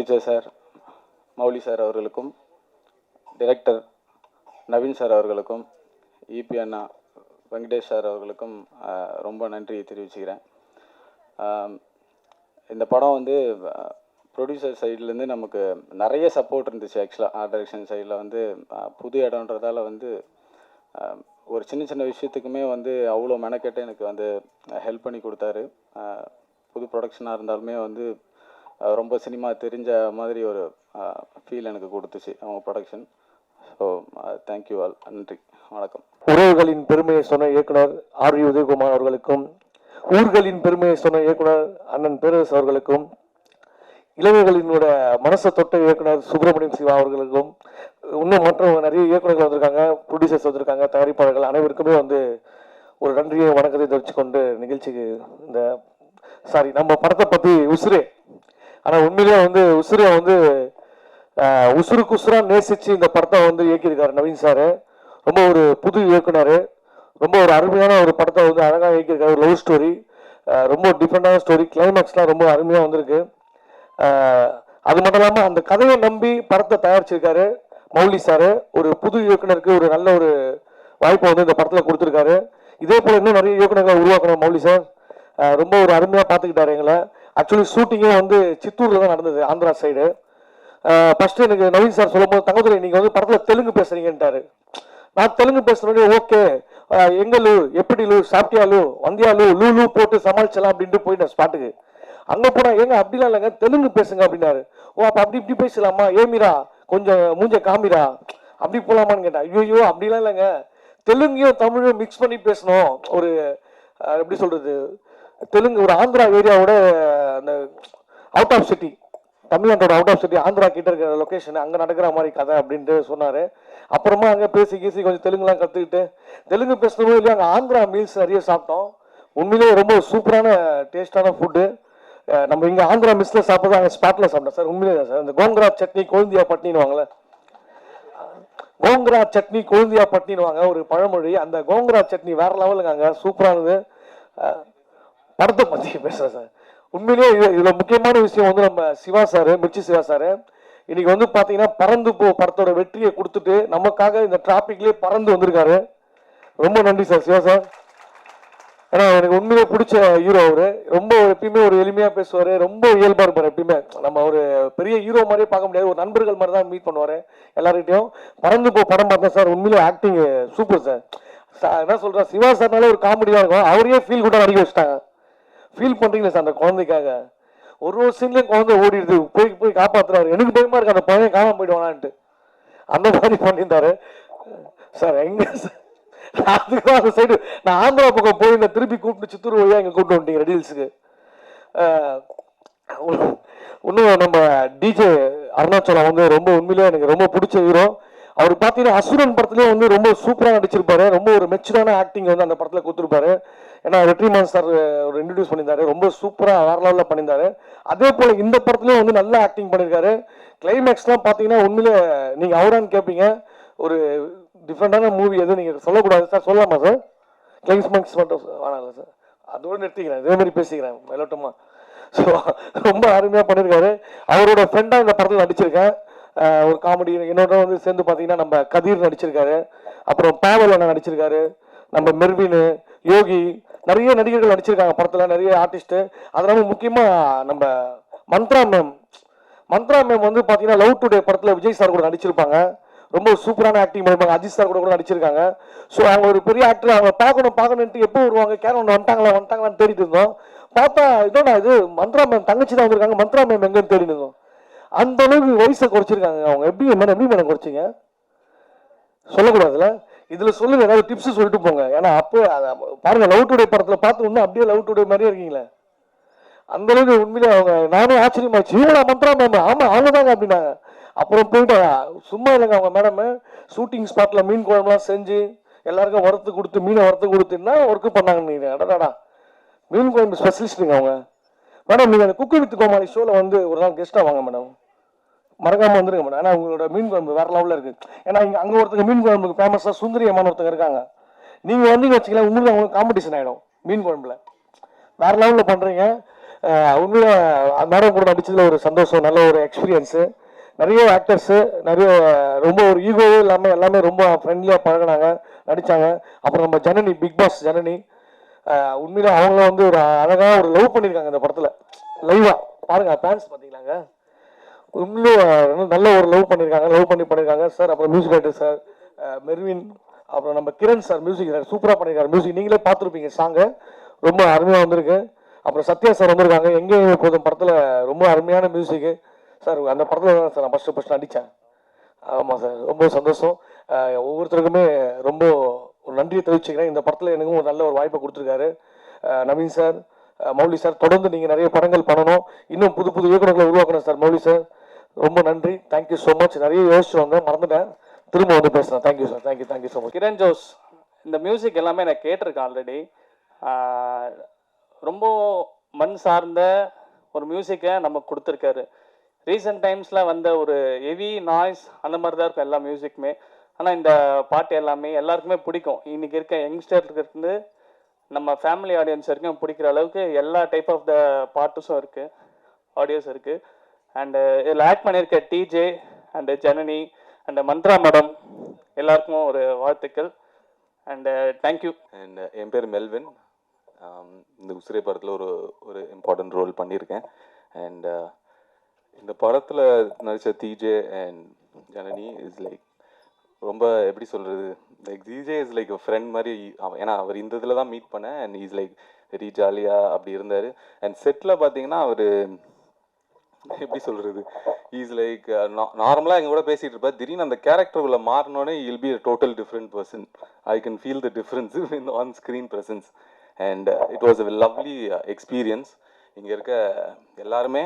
Producer sir Mouli sir அவர்களுக்கும், director Naveen sir அவர்களுக்கும், EB அண்ணா Venkatesh sir அவர்களுக்கும் ரொம்ப நன்றி தெரிவிச்சுக்கிறேன். இந்த படம் வந்து ப்ரொடியூசர் சைட்லேருந்து நமக்கு நிறைய சப்போர்ட் இருந்துச்சு. ஆக்சுவலாக ஆர்ட் டைரக்ஷன் சைடில் வந்து புது இடம்ன்றதால வந்து ஒரு சின்ன சின்ன விஷயத்துக்குமே வந்து அவ்வளோ மெனக்கெட்டு எனக்கு வந்து ஹெல்ப் பண்ணி கொடுத்தாரு. புது ப்ரொடக்ஷனாக இருந்தாலுமே வந்து ரொம்ப சினிமா தெரிஞ்ச மாதிரி ஒரு ஃபீல் எனக்கு கொடுத்துச்சு அவங்க ப்ரொடக்ஷன். So thank you all. நன்றி, வணக்கம். உறவுகளின் பெருமையை சொன்ன இயக்குனர் ஆர் வி உதயகுமார் அவர்களுக்கும், ஊர்களின் பெருமையை சொன்ன இயக்குனர் அண்ணன் பேரரசு அவர்களுக்கும், இளைஞர்களினோட மனசை தொட்ட இயக்குனர் சுப்பிரமணியம் சிவா அவர்களுக்கும், இன்னும் மற்றும் நிறைய இயக்குநர்கள் வந்திருக்காங்க, ப்ரொடியூசர்ஸ் வந்திருக்காங்க, தயாரிப்பாளர்கள் அனைவருக்குமே வந்து ஒரு நன்றியை வணக்கத்தை தெரிவிச்சுக்கொண்டு நிகழ்ச்சிக்கு இந்த நம்ம படத்தை பற்றி உசுரே, ஆனால் உண்மையிலேயே வந்து உசுரை வந்து உசுருக்கு உசுரா நேசித்து இந்த படத்தை வந்து இயக்கியிருக்காரு நவீன் சார். ரொம்ப ஒரு புது இயக்குனர், ரொம்ப ஒரு அருமையான ஒரு படத்தை வந்து அழகாக இயக்கியிருக்காரு. ஒரு லவ் ஸ்டோரி, ரொம்ப டிஃப்ரெண்டான ஸ்டோரி, கிளைமேக்ஸ்லாம் ரொம்ப அருமையாக வந்திருக்கு. அது மட்டும் இல்லாமல் அந்த கதையை நம்பி படத்தை தயாரிச்சிருக்காரு மௌலி சார். ஒரு புது இயக்குனருக்கு ஒரு நல்ல ஒரு வாய்ப்பை வந்து இந்த படத்தில் கொடுத்துருக்காரு. இதே போல் இன்னும் நிறைய இயக்குனர்களை உருவாக்கணும் மௌலி சார். ரொம்ப ஒரு அருமையாக பார்த்துக்கிட்டாரு எங்களை. ஆக்சுவலி ஷூட்டிங்கே வந்து சித்தூரில் தான் நடந்தது, ஆந்திரா சைடு. ஃபஸ்ட்டு எனக்கு நவீன் சார் சொல்லும்போது, தங்கதுரை நீங்கள் வந்து படத்தில் தெலுங்கு பேசுகிறீங்கன்ட்டாரு. நான் தெலுங்கு பேசுகிறேன், ஓகே எங்க லூ, எப்படி லூ, சாப்பிட்டியா லூ, வந்தியா லூ, லூ லூ போட்டு சமாளிச்சலாம் அப்படின்ட்டு போயிட்டேன் ஸ்பாட்டுக்கு. அங்கே போனால் ஏங்க அப்படிலாம் இல்லைங்க, தெலுங்கு பேசுங்க அப்படின்னாரு. ஓ அப்போ அப்படி இப்படி பேசலாமா, ஏமிரா கொஞ்சம் மூஞ்ச காமிரா அப்படி போகலாமான்னு கேட்டேன். ஐயோ அப்படிலாம் இல்லைங்க, தெலுங்கையும் தமிழையும் மிக்ஸ் பண்ணி பேசணும். ஒரு எப்படி சொல்கிறது, தெலுங்கு ஒரு ஆந்திரா ஏரியாவோட அந்த அவுட் ஆஃப் சிட்டி, தமிழ்நாட்டோட அவுட் ஆஃப் சிட்டி ஆந்திரா கிட்ட இருக்கிற லொக்கேஷன், அங்கே நடக்கிற மாதிரி கதை அப்படின்ட்டு சொன்னார். அப்புறமா அங்கே பேசி கொஞ்சம் தெலுங்குலாம் கற்றுக்கிட்டு, தெலுங்கு பேசணும் இல்லையா, அங்கே ஆந்திரா மீல்ஸ் நிறைய சாப்பிட்டோம். உண்மையிலேயே ரொம்ப சூப்பரான டேஸ்டான ஃபுட்டு. நம்ம இங்கே ஆந்திரா மிஸ்ஸில் சாப்பிட்றது அங்கே ஸ்பாட்டில் சாப்பிட்டோம் சார். உண்மையிலே தான் சார். இந்த கோங்கரா சட்னி கொழுந்தியா பட்னின்னு வாங்கல, கோங்கரா சட்னி கொழுந்தியா பட்னின்னு வாங்க ஒரு பழமொழி. அந்த கோங்கரா சட்னி வேற லெவலுங்க, அங்கே சூப்பரானது. படத்தை பற்றி பேசுகிறேன் சார். உண்மையிலேயே இதில் முக்கியமான விஷயம் வந்து நம்ம சிவா சார், மிர்ச்சி சிவா சார் இன்னைக்கு வந்து பார்த்தீங்கன்னா பறந்து போ படத்தோட வெற்றியை கொடுத்துட்டு நமக்காக இந்த டிராபிக்லேயே பறந்து வந்திருக்காரு. ரொம்ப நன்றி சார் சிவா சார். ஏன்னா எனக்கு உண்மையிலே பிடிச்ச ஹீரோ அவரு. ரொம்ப எப்பயுமே ஒரு எளிமையாக பேசுவார், ரொம்ப இயல்பாக இருப்பார். எப்பயுமே நம்ம ஒரு பெரிய ஹீரோ மாதிரியே பார்க்க முடியாது, ஒரு நண்பர்கள் மாதிரி தான் மீட் பண்ணுவார் எல்லார்கிட்டையும். பறந்து போ படம் பார்த்தேன் சார், உண்மையிலே ஆக்டிங் சூப்பர் சார். என்ன சொல்கிறேன், சிவா சார்னாலே ஒரு காமெடியாக இருக்கும். அவரையே ஃபீல் கூட நடிக்க வச்சுட்டாங்க. ஃபீல் பண்ணுறீங்களா சார் அந்த குழந்தைக்காக? ஒரு சீன்லேயும் குழந்தை ஓடிடுது, போய் காப்பாற்றுறாரு. எனக்கு பயமா இருக்கு அந்த பையன் காணாம போயிடுவானான்ட்டு. அந்த மாதிரி பண்ணியிருந்தாரு சார். எங்க சார் அதுக்கும் அந்த சைடு நான் ஆந்திரா பக்கம் போய் இந்த திருப்பி கூப்பிட்டு சித்தூர் வழியாக இங்கே கூப்பிட்டு வந்துட்டீங்க ரெடில்ஸுக்கு. இன்னும் நம்ம டிஜே அருணாச்சலம் வந்து ரொம்ப உண்மையிலேயே எனக்கு ரொம்ப பிடிச்ச ஹீரோ. அவர் பார்த்தீங்கன்னா அசுரன் படத்துலேயே வந்து ரொம்ப சூப்பராக நடிச்சிருப்பாரு. ரொம்ப ஒரு மெச்சூரான ஆக்டிங் வந்து அந்த படத்தில் கொடுத்துருப்பாரு. ஏன்னா வெற்றிமான் சார் ஒரு இன்ட்ரடியூஸ் பண்ணியிருந்தாரு, ரொம்ப சூப்பராக வேற லெவலில் பண்ணியிருந்தாரு. அதே போல் இந்த படத்துலேயும் வந்து நல்லா ஆக்டிங் பண்ணியிருக்காரு. கிளைமேக்ஸ்லாம் பார்த்தீங்கன்னா உண்மையிலே நீங்கள் அவரான்னு கேட்பீங்க. ஒரு டிஃப்ரெண்டான மூவி எதுவும் நீங்கள் சொல்லக்கூடாது சார். சொல்லலாமா சார்? கிளைமேக்ஸ் மட்டும் வேணாம்ல சார், அதோடு நிறுத்திக்கிறேன், இதே மாதிரி பேசிக்கிறேன் மேலோட்டமாக. ஸோ ரொம்ப அருமையாக பண்ணியிருக்காரு. அவரோட ஃப்ரெண்டாக இந்த படத்தில் நடிச்சிருக்கேன். ஒரு காமெடி என்னோட வந்து சேர்ந்து பார்த்தீங்கன்னா நம்ம கதிர் நடிச்சிருக்காரு, அப்புறம் பாவல் அண்ணன் நடிச்சிருக்காரு, நம்ம மெர்வின், யோகி, நிறைய நடிகர்கள் நடிச்சிருக்காங்க படத்தில், நிறைய ஆர்டிஸ்ட்டு. அதனால முக்கியமாக நம்ம மந்த்ரா மேம் வந்து பார்த்தீங்கன்னா லவ் டுடே படத்தில் விஜய் சார் கூட நடிச்சிருப்பாங்க. ரொம்ப சூப்பரான ஆக்டிங் பண்ணிருப்பாங்க. அஜித் சார் கூட நடிச்சிருக்காங்க. ஸோ அவங்க ஒரு பெரிய ஆக்டர். அவங்க பார்க்கணுன்ட்டு எப்போ வருவாங்க, கேரளா வந்துட்டாங்களான்னு தேடிட்டு இருந்தோம். பார்த்தா இதோட இது மந்த்ரா மேம் தங்கச்சி தான் வந்திருக்காங்க. மந்த்ரா மேம் எங்கன்னு தேடிட்டு இருந்தோம். அந்த அளவுக்கு வயசை குறைச்சிருக்காங்க அவங்க. எப்படி மேடம் குறைச்சிங்க சொல்லக்கூடாதுல்ல, இதுல சொல்லுங்க, ஏதாவது டிப்ஸ் சொல்லிட்டு போங்க. ஏன்னா அப்போ பாருங்க, லவ் டுடே படத்துல பார்த்து இன்னும் அப்படியே லவ் டுடே மாதிரியே இருக்கீங்களே. அந்த அளவுக்கு உண்மையிலே அவங்க, நானும் ஆச்சரியமாச்சு, இவங்களா மந்த்ரா மேம்? ஆமா அவங்க தாங்க அப்படின்னாங்க. அப்புறம் போயிட்டு சும்மா இல்லைங்க, அவங்க மேடம் ஷூட்டிங் ஸ்பாட்ல மீன் குழம்புலாம் செஞ்சு எல்லாருக்கும் வறுத்து கொடுத்து, மீனை வறுத்து கொடுத்துன்னா ஒர்க்கு பண்ணாங்க. நீங்க அடடா, மீன் குழம்பு ஸ்பெஷலிஸ்ட்டுங்க அவங்க. மேடம் நீங்கள் அந்த குக்கு வித் கோமாளி ஷோவில் வந்து ஒரு நாள் கெஸ்ட்டாக வாங்க மேடம், மறக்காமல் வந்துருங்க மேடம். ஏன்னா உங்களோட மீன் குழம்பு வேறு லெவலில் இருக்குது. ஏன்னா இங்கே அங்கே ஒருத்தங்க மீன் குழம்புக்கு ஃபேமஸாக சுந்தரி அம்மான்னு ஒருத்தங்க இருக்காங்க. நீங்கள் வந்தீங்க வச்சுக்கலாம், உங்களுக்கு அவங்களுக்கு காம்படிஷன் ஆகிடும். மீன் குழம்புல வேறு லெவலில் பண்ணுறீங்க. உண்மையாக மேடம் கூட நடிச்சதில் ஒரு சந்தோஷம், நல்ல ஒரு எக்ஸ்பீரியன்ஸு. நிறைய ஆக்டர்ஸு நிறைய ரொம்ப ஒரு ஈகோவே இல்லாமல் எல்லாமே ரொம்ப ஃப்ரெண்ட்லியாக பழகினாங்க, நடித்தாங்க. அப்புறம் நம்ம ஜனனி, பிக் பாஸ் ஜனனி, உண்மையில அவங்களும் வந்து ஒரு அழகாக ஒரு லவ் பண்ணியிருக்காங்க இந்த படத்தில். லைவாக பாருங்கள், ஃபேன்ஸ் பார்த்தீங்களாங்க, உண்மையிலும் நல்ல ஒரு லவ் பண்ணியிருக்காங்க சார். அப்புறம் மியூசிக் டைரக்டர் சார் மெர்வின், அப்புறம் நம்ம கிரண் சார் மியூசிக் சூப்பராக பண்ணியிருக்காரு. மியூசிக் நீங்களே பார்த்துருப்பீங்க, சாங்கு ரொம்ப அருமையாக வந்திருக்கு. அப்புறம் சத்யா சார் வந்திருக்காங்க, எங்கே போதும் படத்தில் ரொம்ப அருமையான மியூசிக்கு சார். அந்த படத்தில் தான் சார் நான் ஃபஸ்ட்டு நடித்தேன். ஆமாம் சார், ரொம்ப சந்தோஷம். ஒவ்வொருத்தருக்குமே ரொம்ப ஒரு நன்றியை தெரிவிச்சுக்கிறேன். இந்த படத்தில் எனக்கும் ஒரு நல்ல ஒரு வாய்ப்பை கொடுத்துருக்காரு நவீன் சார், மௌலி சார். தொடர்ந்து நீங்கள் நிறைய படங்கள் பண்ணணும், இன்னும் புது புது இயக்குநர்களை உருவாக்கணும் சார். மௌலி சார் ரொம்ப நன்றி, தேங்க்யூ ஸோ மச். நிறைய யோசிச்சு வாங்க, மறந்துட்டேன், திரும்ப வந்து பேசுகிறேன். Thank you sir, thank you so much. Kiran Jose இந்த மியூசிக் எல்லாமே நான் கேட்டிருக்கேன் ஆல்ரெடி. ரொம்ப மண் சார்ந்த ஒரு மியூசிக்கை நமக்கு கொடுத்துருக்காரு. ரீசெண்ட் டைம்ஸில் வந்த ஒரு ஹெவி நாய்ஸ் அந்த மாதிரி தான் இருக்கும் எல்லா மியூசிக்குமே. ஆனால் இந்த பாட்டு எல்லாமே எல்லாருக்குமே பிடிக்கும். இன்றைக்கி இருக்க யங்ஸ்டர்லேருந்து நம்ம ஃபேமிலி ஆடியன்ஸ் வரைக்கும் பிடிக்கிற அளவுக்கு எல்லா டைப் ஆஃப் த பாட்டுஸும் இருக்குது, ஆடியோஸ் இருக்குது. அண்டு இதில் ஆக்ட் பண்ணியிருக்க DJ and Janani and Mantra madam எல்லாருக்கும் ஒரு வாழ்த்துக்கள் அண்டு தேங்க்யூ. அண்ட் என் பேர் மெல்வின். இந்த உசிரை படத்தில் ஒரு இம்பார்ட்டன்ட் ரோல் பண்ணியிருக்கேன். அண்ட் இந்த படத்தில் நடித்த DJ and Janani is like ரொம்ப எப்படி சொல்கிறது, like DJ is like friend மாதிரி. ஏன்னா அவர் இந்த இதில் தான் மீட் பண்ணேன் அண்ட் இஸ் லைக் வெரி ஜாலியாக அப்படி இருந்தார். அண்ட் செட்டில் பார்த்தீங்கன்னா அவர் எப்படி சொல்கிறது, இஸ் லைக் நார்மலாக எங்கள் கூட பேசிகிட்டு இருப்பார். திடீர்னு அந்த கேரக்டருக்குள்ளே மாறினோடனே he'll be a total different person. I can feel the difference in on screen presence. And it was a lovely experience. இங்கே இருக்க எல்லாருமே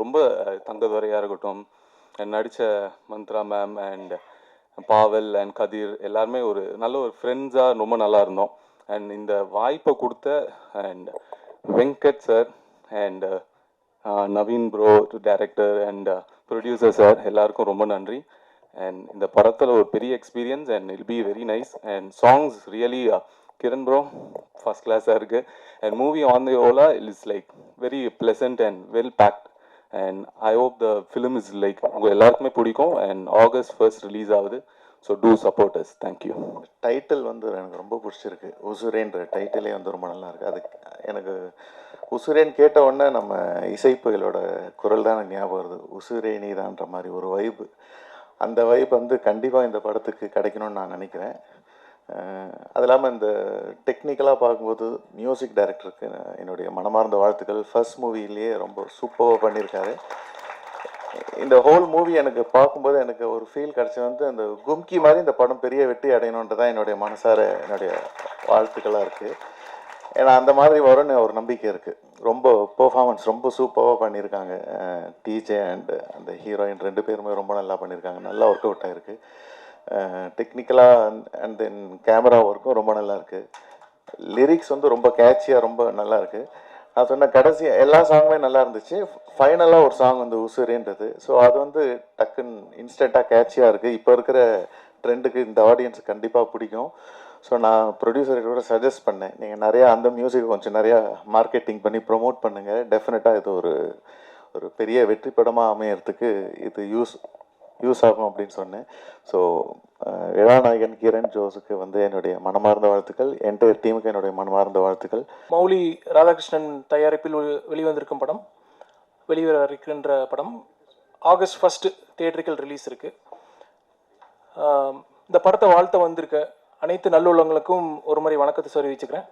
ரொம்ப தங்கதுரையாக இருக்கட்டும், நடித்த Mantra ma'am and Paval and Kathir எல்லாருமே ஒரு நல்ல ஒரு ஃப்ரெண்ட்ஸாக ரொம்ப நல்லா இருந்தோம். அண்ட் இந்த வாய்ப்பை கொடுத்த and Venkat sir and Naveen bro director and producer sir எல்லாருக்கும் ரொம்ப நன்றி. அண்ட் இந்த படத்தில் ஒரு பெரிய experience and I'll be very nice. And songs really Kiran bro first கிளாஸாக இருக்குது. And movie on the whole is like very pleasant and well packed. And I hope the film is like உங்கள் எல்லாருக்குமே பிடிக்கும். And August 1 release ஆகுது. So do support us. Thank you. Title வந்து எனக்கு ரொம்ப பிடிச்சிருக்கு. உசுரேன்ற டைட்டிலே வந்து ரொம்ப நல்லா இருக்குது. அது எனக்கு உசுரேன்னு கேட்ட உடனே நம்ம இசைப்புகளோட குரல் தான் எனக்கு ஞாபகம் வருது. உசுரே நீதான்ற மாதிரி ஒரு வைப்பு. அந்த வைப் வந்து கண்டிப்பாக இந்த படத்துக்கு கிடைக்கணும்னு நான் நினைக்கிறேன். அது இல்லாமல் இந்த டெக்னிக்கலாக பார்க்கும்போது மியூசிக் டைரக்டருக்கு என்னுடைய மனமார்ந்த வாழ்த்துக்கள். ஃபர்ஸ்ட் மூவிலேயே ரொம்ப சூப்பராக பண்ணியிருக்காரு. இந்த ஹோல் மூவி எனக்கு பார்க்கும்போது எனக்கு ஒரு ஃபீல் கிடச்சி வந்து அந்த கும்கி மாதிரி இந்த படம் பெரிய வெற்றி அடையணுன்றதான் என்னுடைய மனசார என்னுடைய வாழ்த்துக்களாக இருக்குது. ஏன்னா அந்த மாதிரி வரும்னு ஒரு நம்பிக்கை இருக்குது. ரொம்ப பெர்ஃபார்மன்ஸ் ரொம்ப சூப்பராக பண்ணியிருக்காங்க. டிஜே அண்ட் அந்த ஹீரோயின் 2 பேருமே ரொம்ப நல்லா பண்ணியிருக்காங்க. நல்லா ஒர்க் அவுட் ஆகிருக்கு. டெக்னிக்கலாக அண்ட் தென் கேமரா ஒர்க்கும் ரொம்ப நல்லா இருக்குது. லிரிக்ஸ் வந்து ரொம்ப கேட்சியாக ரொம்ப நல்லா இருக்குது. நான் சொன்ன கடைசி எல்லா சாங்குமே நல்லா இருந்துச்சு. ஃபைனலாக ஒரு சாங் வந்து உசுரேன்றது. ஸோ அது வந்து டக்குன்னு இன்ஸ்டண்ட்டாக கேட்சியாக இருக்குது. இப்போ இருக்கிற ட்ரெண்டுக்கு இந்த ஆடியன்ஸுக்கு கண்டிப்பாக பிடிக்கும். ஸோ நான் ப்ரொடியூசர்கிட்ட சஜஸ்ட் பண்ணேன், நீங்கள் நிறையா அந்த மியூசிக் கொஞ்சம் நிறையா மார்க்கெட்டிங் பண்ணி ப்ரொமோட் பண்ணுங்கள். டெஃபினட்டாக இது ஒரு பெரிய வெற்றி படமாக அமையறதுக்கு இது யூஸ் ஆகும் அப்படின்னு சொன்னேன். ஸோ விழாநாயகன் கிரண் ஜோஸுக்கு வந்து என்னுடைய மனமார்ந்த வாழ்த்துக்கள். என்டையர் டீமுக்கு என்னுடைய மனமார்ந்த வாழ்த்துக்கள். மௌலி ராதாகிருஷ்ணன் தயாரிப்பில் வெளிவந்திருக்கும் படம், வெளிவர இருக்கின்ற படம் August 1 தியேட்டரிக்கல் ரிலீஸ் இருக்குது. இந்த படத்தை வாழ்த்த வந்திருக்க அனைத்து நல்லுள்ளங்களுக்கும் ஒரு முறை வணக்கத்தை தெரிவிச்சுக்கிறேன்.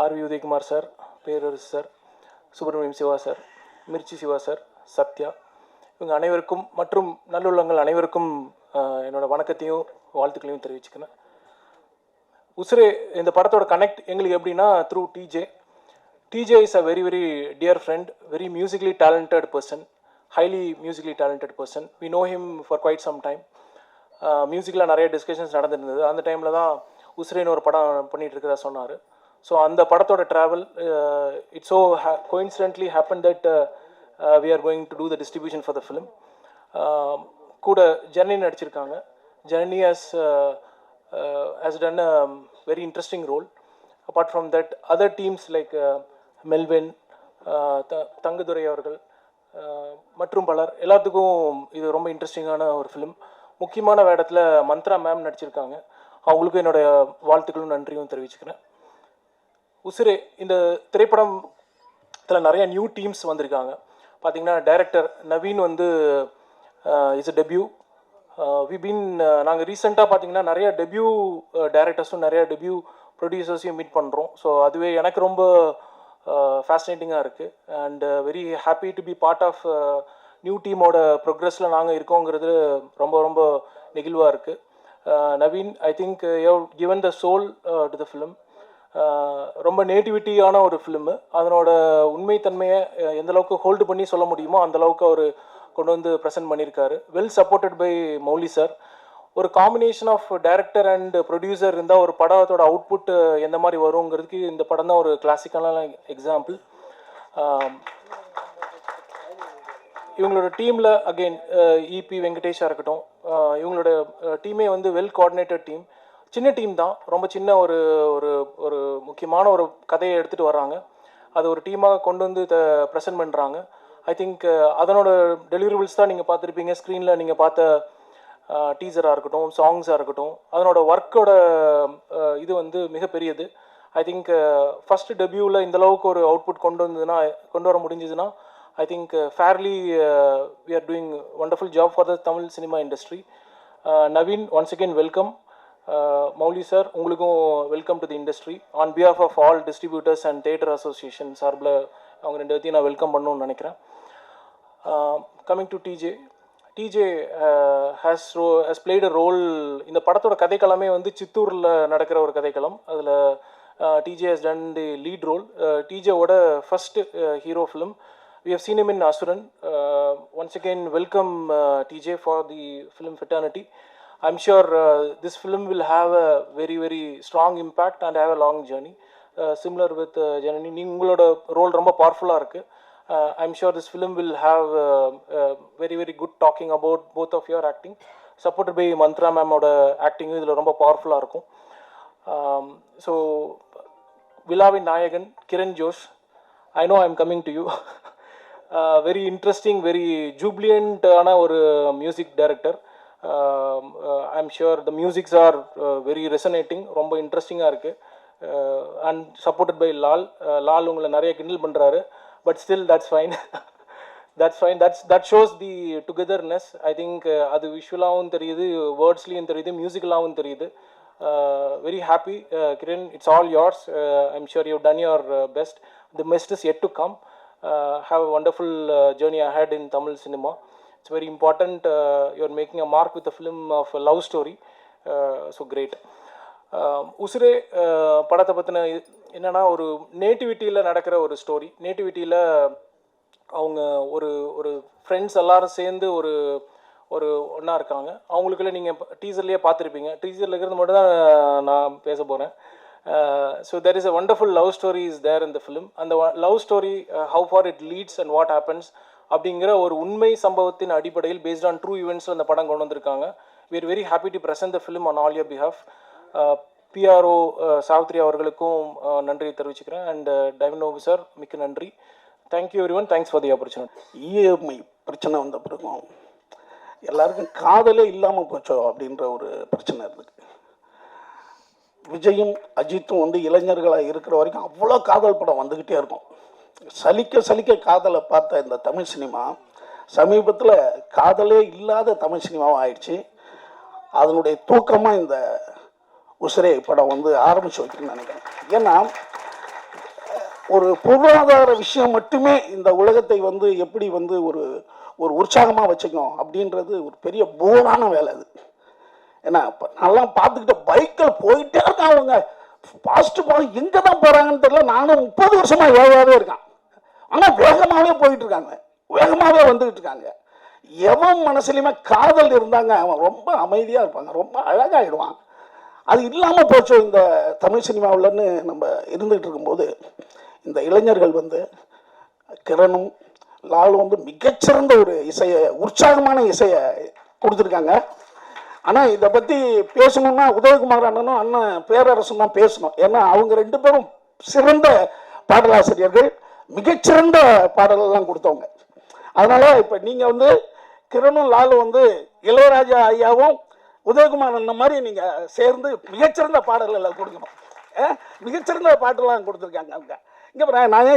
R V Udhayakumar sir, Perarasu sir, Subramaniam Siva sir, Mirchi Siva sir, Sathya, இவங்க அனைவருக்கும் மற்றும் நல்லுள்ளங்கள் அனைவருக்கும் என்னோட வணக்கத்தையும் வாழ்த்துக்களையும் தெரிவிச்சுக்கிறேன். உசுரே இந்த படத்தோட கனெக்ட் எங்களுக்கு எப்படின்னா through DJ is a very very dear friend, very musically talented person, highly musically talented person. We know him for quite some time. மியூசிக்கில் நிறைய டிஸ்கஷன்ஸ் நடந்துருந்தது. அந்த டைமில் தான் உசுரேன்னு ஒரு படம் பண்ணிகிட்டு இருக்கிறதா சொன்னார். ஸோ அந்த படத்தோட travel it's so coincidentally happen that we are going to do the distribution for the film. கூட ஜனனி நடிச்சிருக்காங்க. Janani has done a very interesting role. Apart from that, other teams like Melvin, Thangadurai அவர்கள் மற்றும் பலர், எல்லாத்துக்கும் இது ரொம்ப இன்ட்ரெஸ்டிங்கான ஒரு ஃபிலிம். முக்கியமான வேடத்தில் மந்த்ரா மேம் நடிச்சிருக்காங்க. அவங்களுக்கும் என்னுடைய வாழ்த்துக்களும் நன்றியும் தெரிவிச்சுக்கிறேன். உசிரே இந்த திரைப்படத்தில் நிறைய நியூ டீம்ஸ் வந்திருக்காங்க. பார்த்திங்கன்னா டைரக்டர் நவீன் வந்து இஸ் அ டெபியூ. நாங்கள் ரீசெண்டாக பார்த்திங்கன்னா நிறைய டெபியூ டைரக்டர்ஸும் நிறைய டெபியூ ப்ரொடியூசர்ஸையும் மீட் பண்ணுறோம். ஸோ அதுவே எனக்கு ரொம்ப ஃபேசினேட்டிங்காக இருக்குது. And very happy to be part of new டீமோட ப்ரோக்ரஸில் நாங்கள் இருக்கோங்கிறது ரொம்ப ரொம்ப நெகிழ்வாக இருக்குது. Naveen, I think you have given the soul to the film. ரொம்ப நேட்டிவிட்டியான ஒரு ஃபிலிமு. அதனோட உண்மைத்தன்மையை எந்தளவுக்கு ஹோல்டு பண்ணி சொல்ல முடியுமோ அந்தளவுக்கு அவர் கொண்டு வந்து ப்ரெசென்ட் பண்ணியிருக்காரு. Well supported by Mouli sir. ஒரு combination of director and producer இருந்தால் ஒரு படத்தோட அவுட்புட் எந்த மாதிரி வருங்கிறதுக்கு இந்த படம் தான் ஒரு கிளாசிக்கான எக்ஸாம்பிள். இவங்களோட டீமில் அகெயின் இபி வெங்கடேஷாக இருக்கட்டும், இவங்களோட டீமே வந்து வெல் கோஆர்டினேட்டட் டீம். சின்ன டீம் தான், ரொம்ப சின்ன ஒரு ஒரு ஒரு முக்கியமான ஒரு கதையை எடுத்துகிட்டு வர்றாங்க. அது ஒரு டீமாக கொண்டு வந்து ப்ரெசென்ட் பண்ணுறாங்க. ஐ திங்க் அதனோட டெலிவரிபிள்ஸ் தான் நீங்கள் பார்த்துருப்பீங்க. ஸ்க்ரீனில் நீங்கள் பார்த்த டீசராக இருக்கட்டும், சாங்ஸாக இருக்கட்டும், அதனோட ஒர்க்கோட இது வந்து மிகப்பெரியது. ஐ திங்க் ஃபஸ்ட்டு டெபியூவில் இந்தளவுக்கு ஒரு அவுட்புட் கொண்டு வர முடிஞ்சதுன்னா I think fairly we are doing wonderful job for the Tamil cinema industry. Naveen, once again welcome. Mouli sir, உங்களுக்கும் welcome to the industry. On behalf of all distributors and theatre association சார்பில் அவங்க ரெண்டு பேர்த்தையும் நான் வெல்கம் பண்ணணும்னு நினைக்கிறேன். Coming to DJ. DJ has played a role. இந்த படத்தோட கதைக்களமே வந்து சித்தூரில் நடக்கிற ஒரு கதைக்களம். அதில் DJ has done the lead role. டிஜேவோட first hero film. We have seen him in Asuran. Once again, welcome TJ for the film fraternity. I'm sure this film will have a very, very strong impact and have a long journey. Similar with Janani, உங்களோட role ரொம்ப பவர்ஃபுல்லாக இருக்குது. I'm sure this film will have very, very good talking about both of your acting. Supported by Mantra மேமோட acting இதில் ரொம்ப பவர்ஃபுல்லாக இருக்கும். So விழாவின் நாயகன் Kiran Josh, I know I'm coming to you. Very interesting, very ஜூப்ளியண்டான ஒரு music director. I'm sure the musics are very resonating, ரொம்ப இன்ட்ரெஸ்டிங்காக இருக்குது. And supported by Lal. Lal உங்களை நிறைய கிண்டல் பண்ணுறாரு, but still that's fine. That shows the togetherness. I think அது விஷுவலாகவும் தெரியுது, வேர்ட்ஸ்லேயும் தெரியுது, மியூசிக்கலாகவும் தெரியுது. Very happy. Kiran, it's all yours. I'm sure you done your best. The best is yet to come. Have a wonderful journey ahead in Tamil cinema. It's very important. You're making a mark with a film of a love story. So great. உசிரே படத்தை பற்றின என்னென்னா, ஒரு நேட்டிவிட்டியில் நடக்கிற ஒரு story. நேட்டிவிட்டியில் அவங்க ஒரு ஒரு friends எல்லோரும் சேர்ந்து ஒரு ஒரு ஒன்றா இருக்காங்க. அவங்களுக்குள்ள நீங்கள் டீசர்லேயே பார்த்துருப்பீங்க. டீசரில் இருக்கிறது மட்டும் தான் நான் பேச போகிறேன். So there is a wonderful love story is there in the film. And the love story, how far it leads and what happens அப்படிங்கிற ஒரு உண்மை சம்பவத்தின் அடிப்படையில் based on true events அந்த படம் கொண்டு வந்திருக்காங்க. We are very happy to present the film on all your behalf. PRO Savitri அவர்களுக்கும் நன்றி தெரிவிச்சுக்கிறேன். அண்ட் டைவனோபு சார், மிக்க நன்றி. Thank you every one. Thanks for the opportunity. EMI பிரச்சனை வந்த பிறகும் எல்லாருக்கும் காதலே இல்லாமல் போச்சோ அப்படின்ற ஒரு பிரச்சனை இருக்குது. விஜயும் அஜித்தும் வந்து இளைஞர்களாக இருக்கிற வரைக்கும் அவ்வளோ காதல் படம் வந்துக்கிட்டே இருக்கும். சலிக்க சலிக்க காதலை பார்த்த இந்த தமிழ் சினிமா சமீபத்தில் காதலே இல்லாத தமிழ் சினிமாவும் ஆயிடுச்சு. அதனுடைய தூக்கமாக இந்த உசிரே படம் வந்து ஆரம்பித்து வைக்கணும்னு நினைக்கிறேன். ஏன்னா ஒரு பொருளாதார விஷயம் மட்டுமே இந்த உலகத்தை வந்து எப்படி வந்து ஒரு ஒரு உற்சாகமாக வச்சுக்கணும் அப்படின்றது ஒரு பெரிய போரான வேலை அது. ஏன்னா இப்போ நல்லா பார்த்துக்கிட்ட பைக்கில் போயிட்டே இருக்கான். அவங்க ஃபாஸ்ட்டு போக எங்கே தான் போகிறாங்கன்னு தெரியல. நானும் 30 வருஷமாக வேகமாகவே இருக்கான். ஆனால் வேகமாகவே போயிட்டுருக்காங்க, வேகமாகவே வந்துக்கிட்டு இருக்காங்க. எவன் மனசுலையுமே காதல் இருந்தாங்க அவன் ரொம்ப அமைதியாக இருப்பாங்க, ரொம்ப அழகாகிடுவான். அது இல்லாமல் போச்சோ இந்த தமிழ் சினிமாவில்னு நம்ம இருந்துகிட்டு இருக்கும்போது இந்த இளைஞர்கள் வந்து கிரணும் லாலும் வந்து மிகச்சிறந்த ஒரு இசையை, உற்சாகமான இசையை கொடுத்துருக்காங்க. ஆனால் இதை பற்றி பேசணுன்னா உதயகுமார் அண்ணனும் அண்ணன் பேரரசும் தான் பேசணும். ஏன்னா அவங்க ரெண்டு பேரும் சிறந்த பாடலாசிரியர்கள். மிகச்சிறந்த பாடல்கள்லாம் கொடுத்தவங்க. அதனால் இப்போ நீங்கள் வந்து கிரணும் லாலும் வந்து இளையராஜா ஐயாவும் உதயகுமார் அந்த மாதிரி நீங்கள் சேர்ந்து மிகச்சிறந்த பாடல்களை கொடுக்கணும். மிகச்சிறந்த பாட்டெல்லாம் கொடுத்துருக்காங்க அவங்க. இங்கே நான்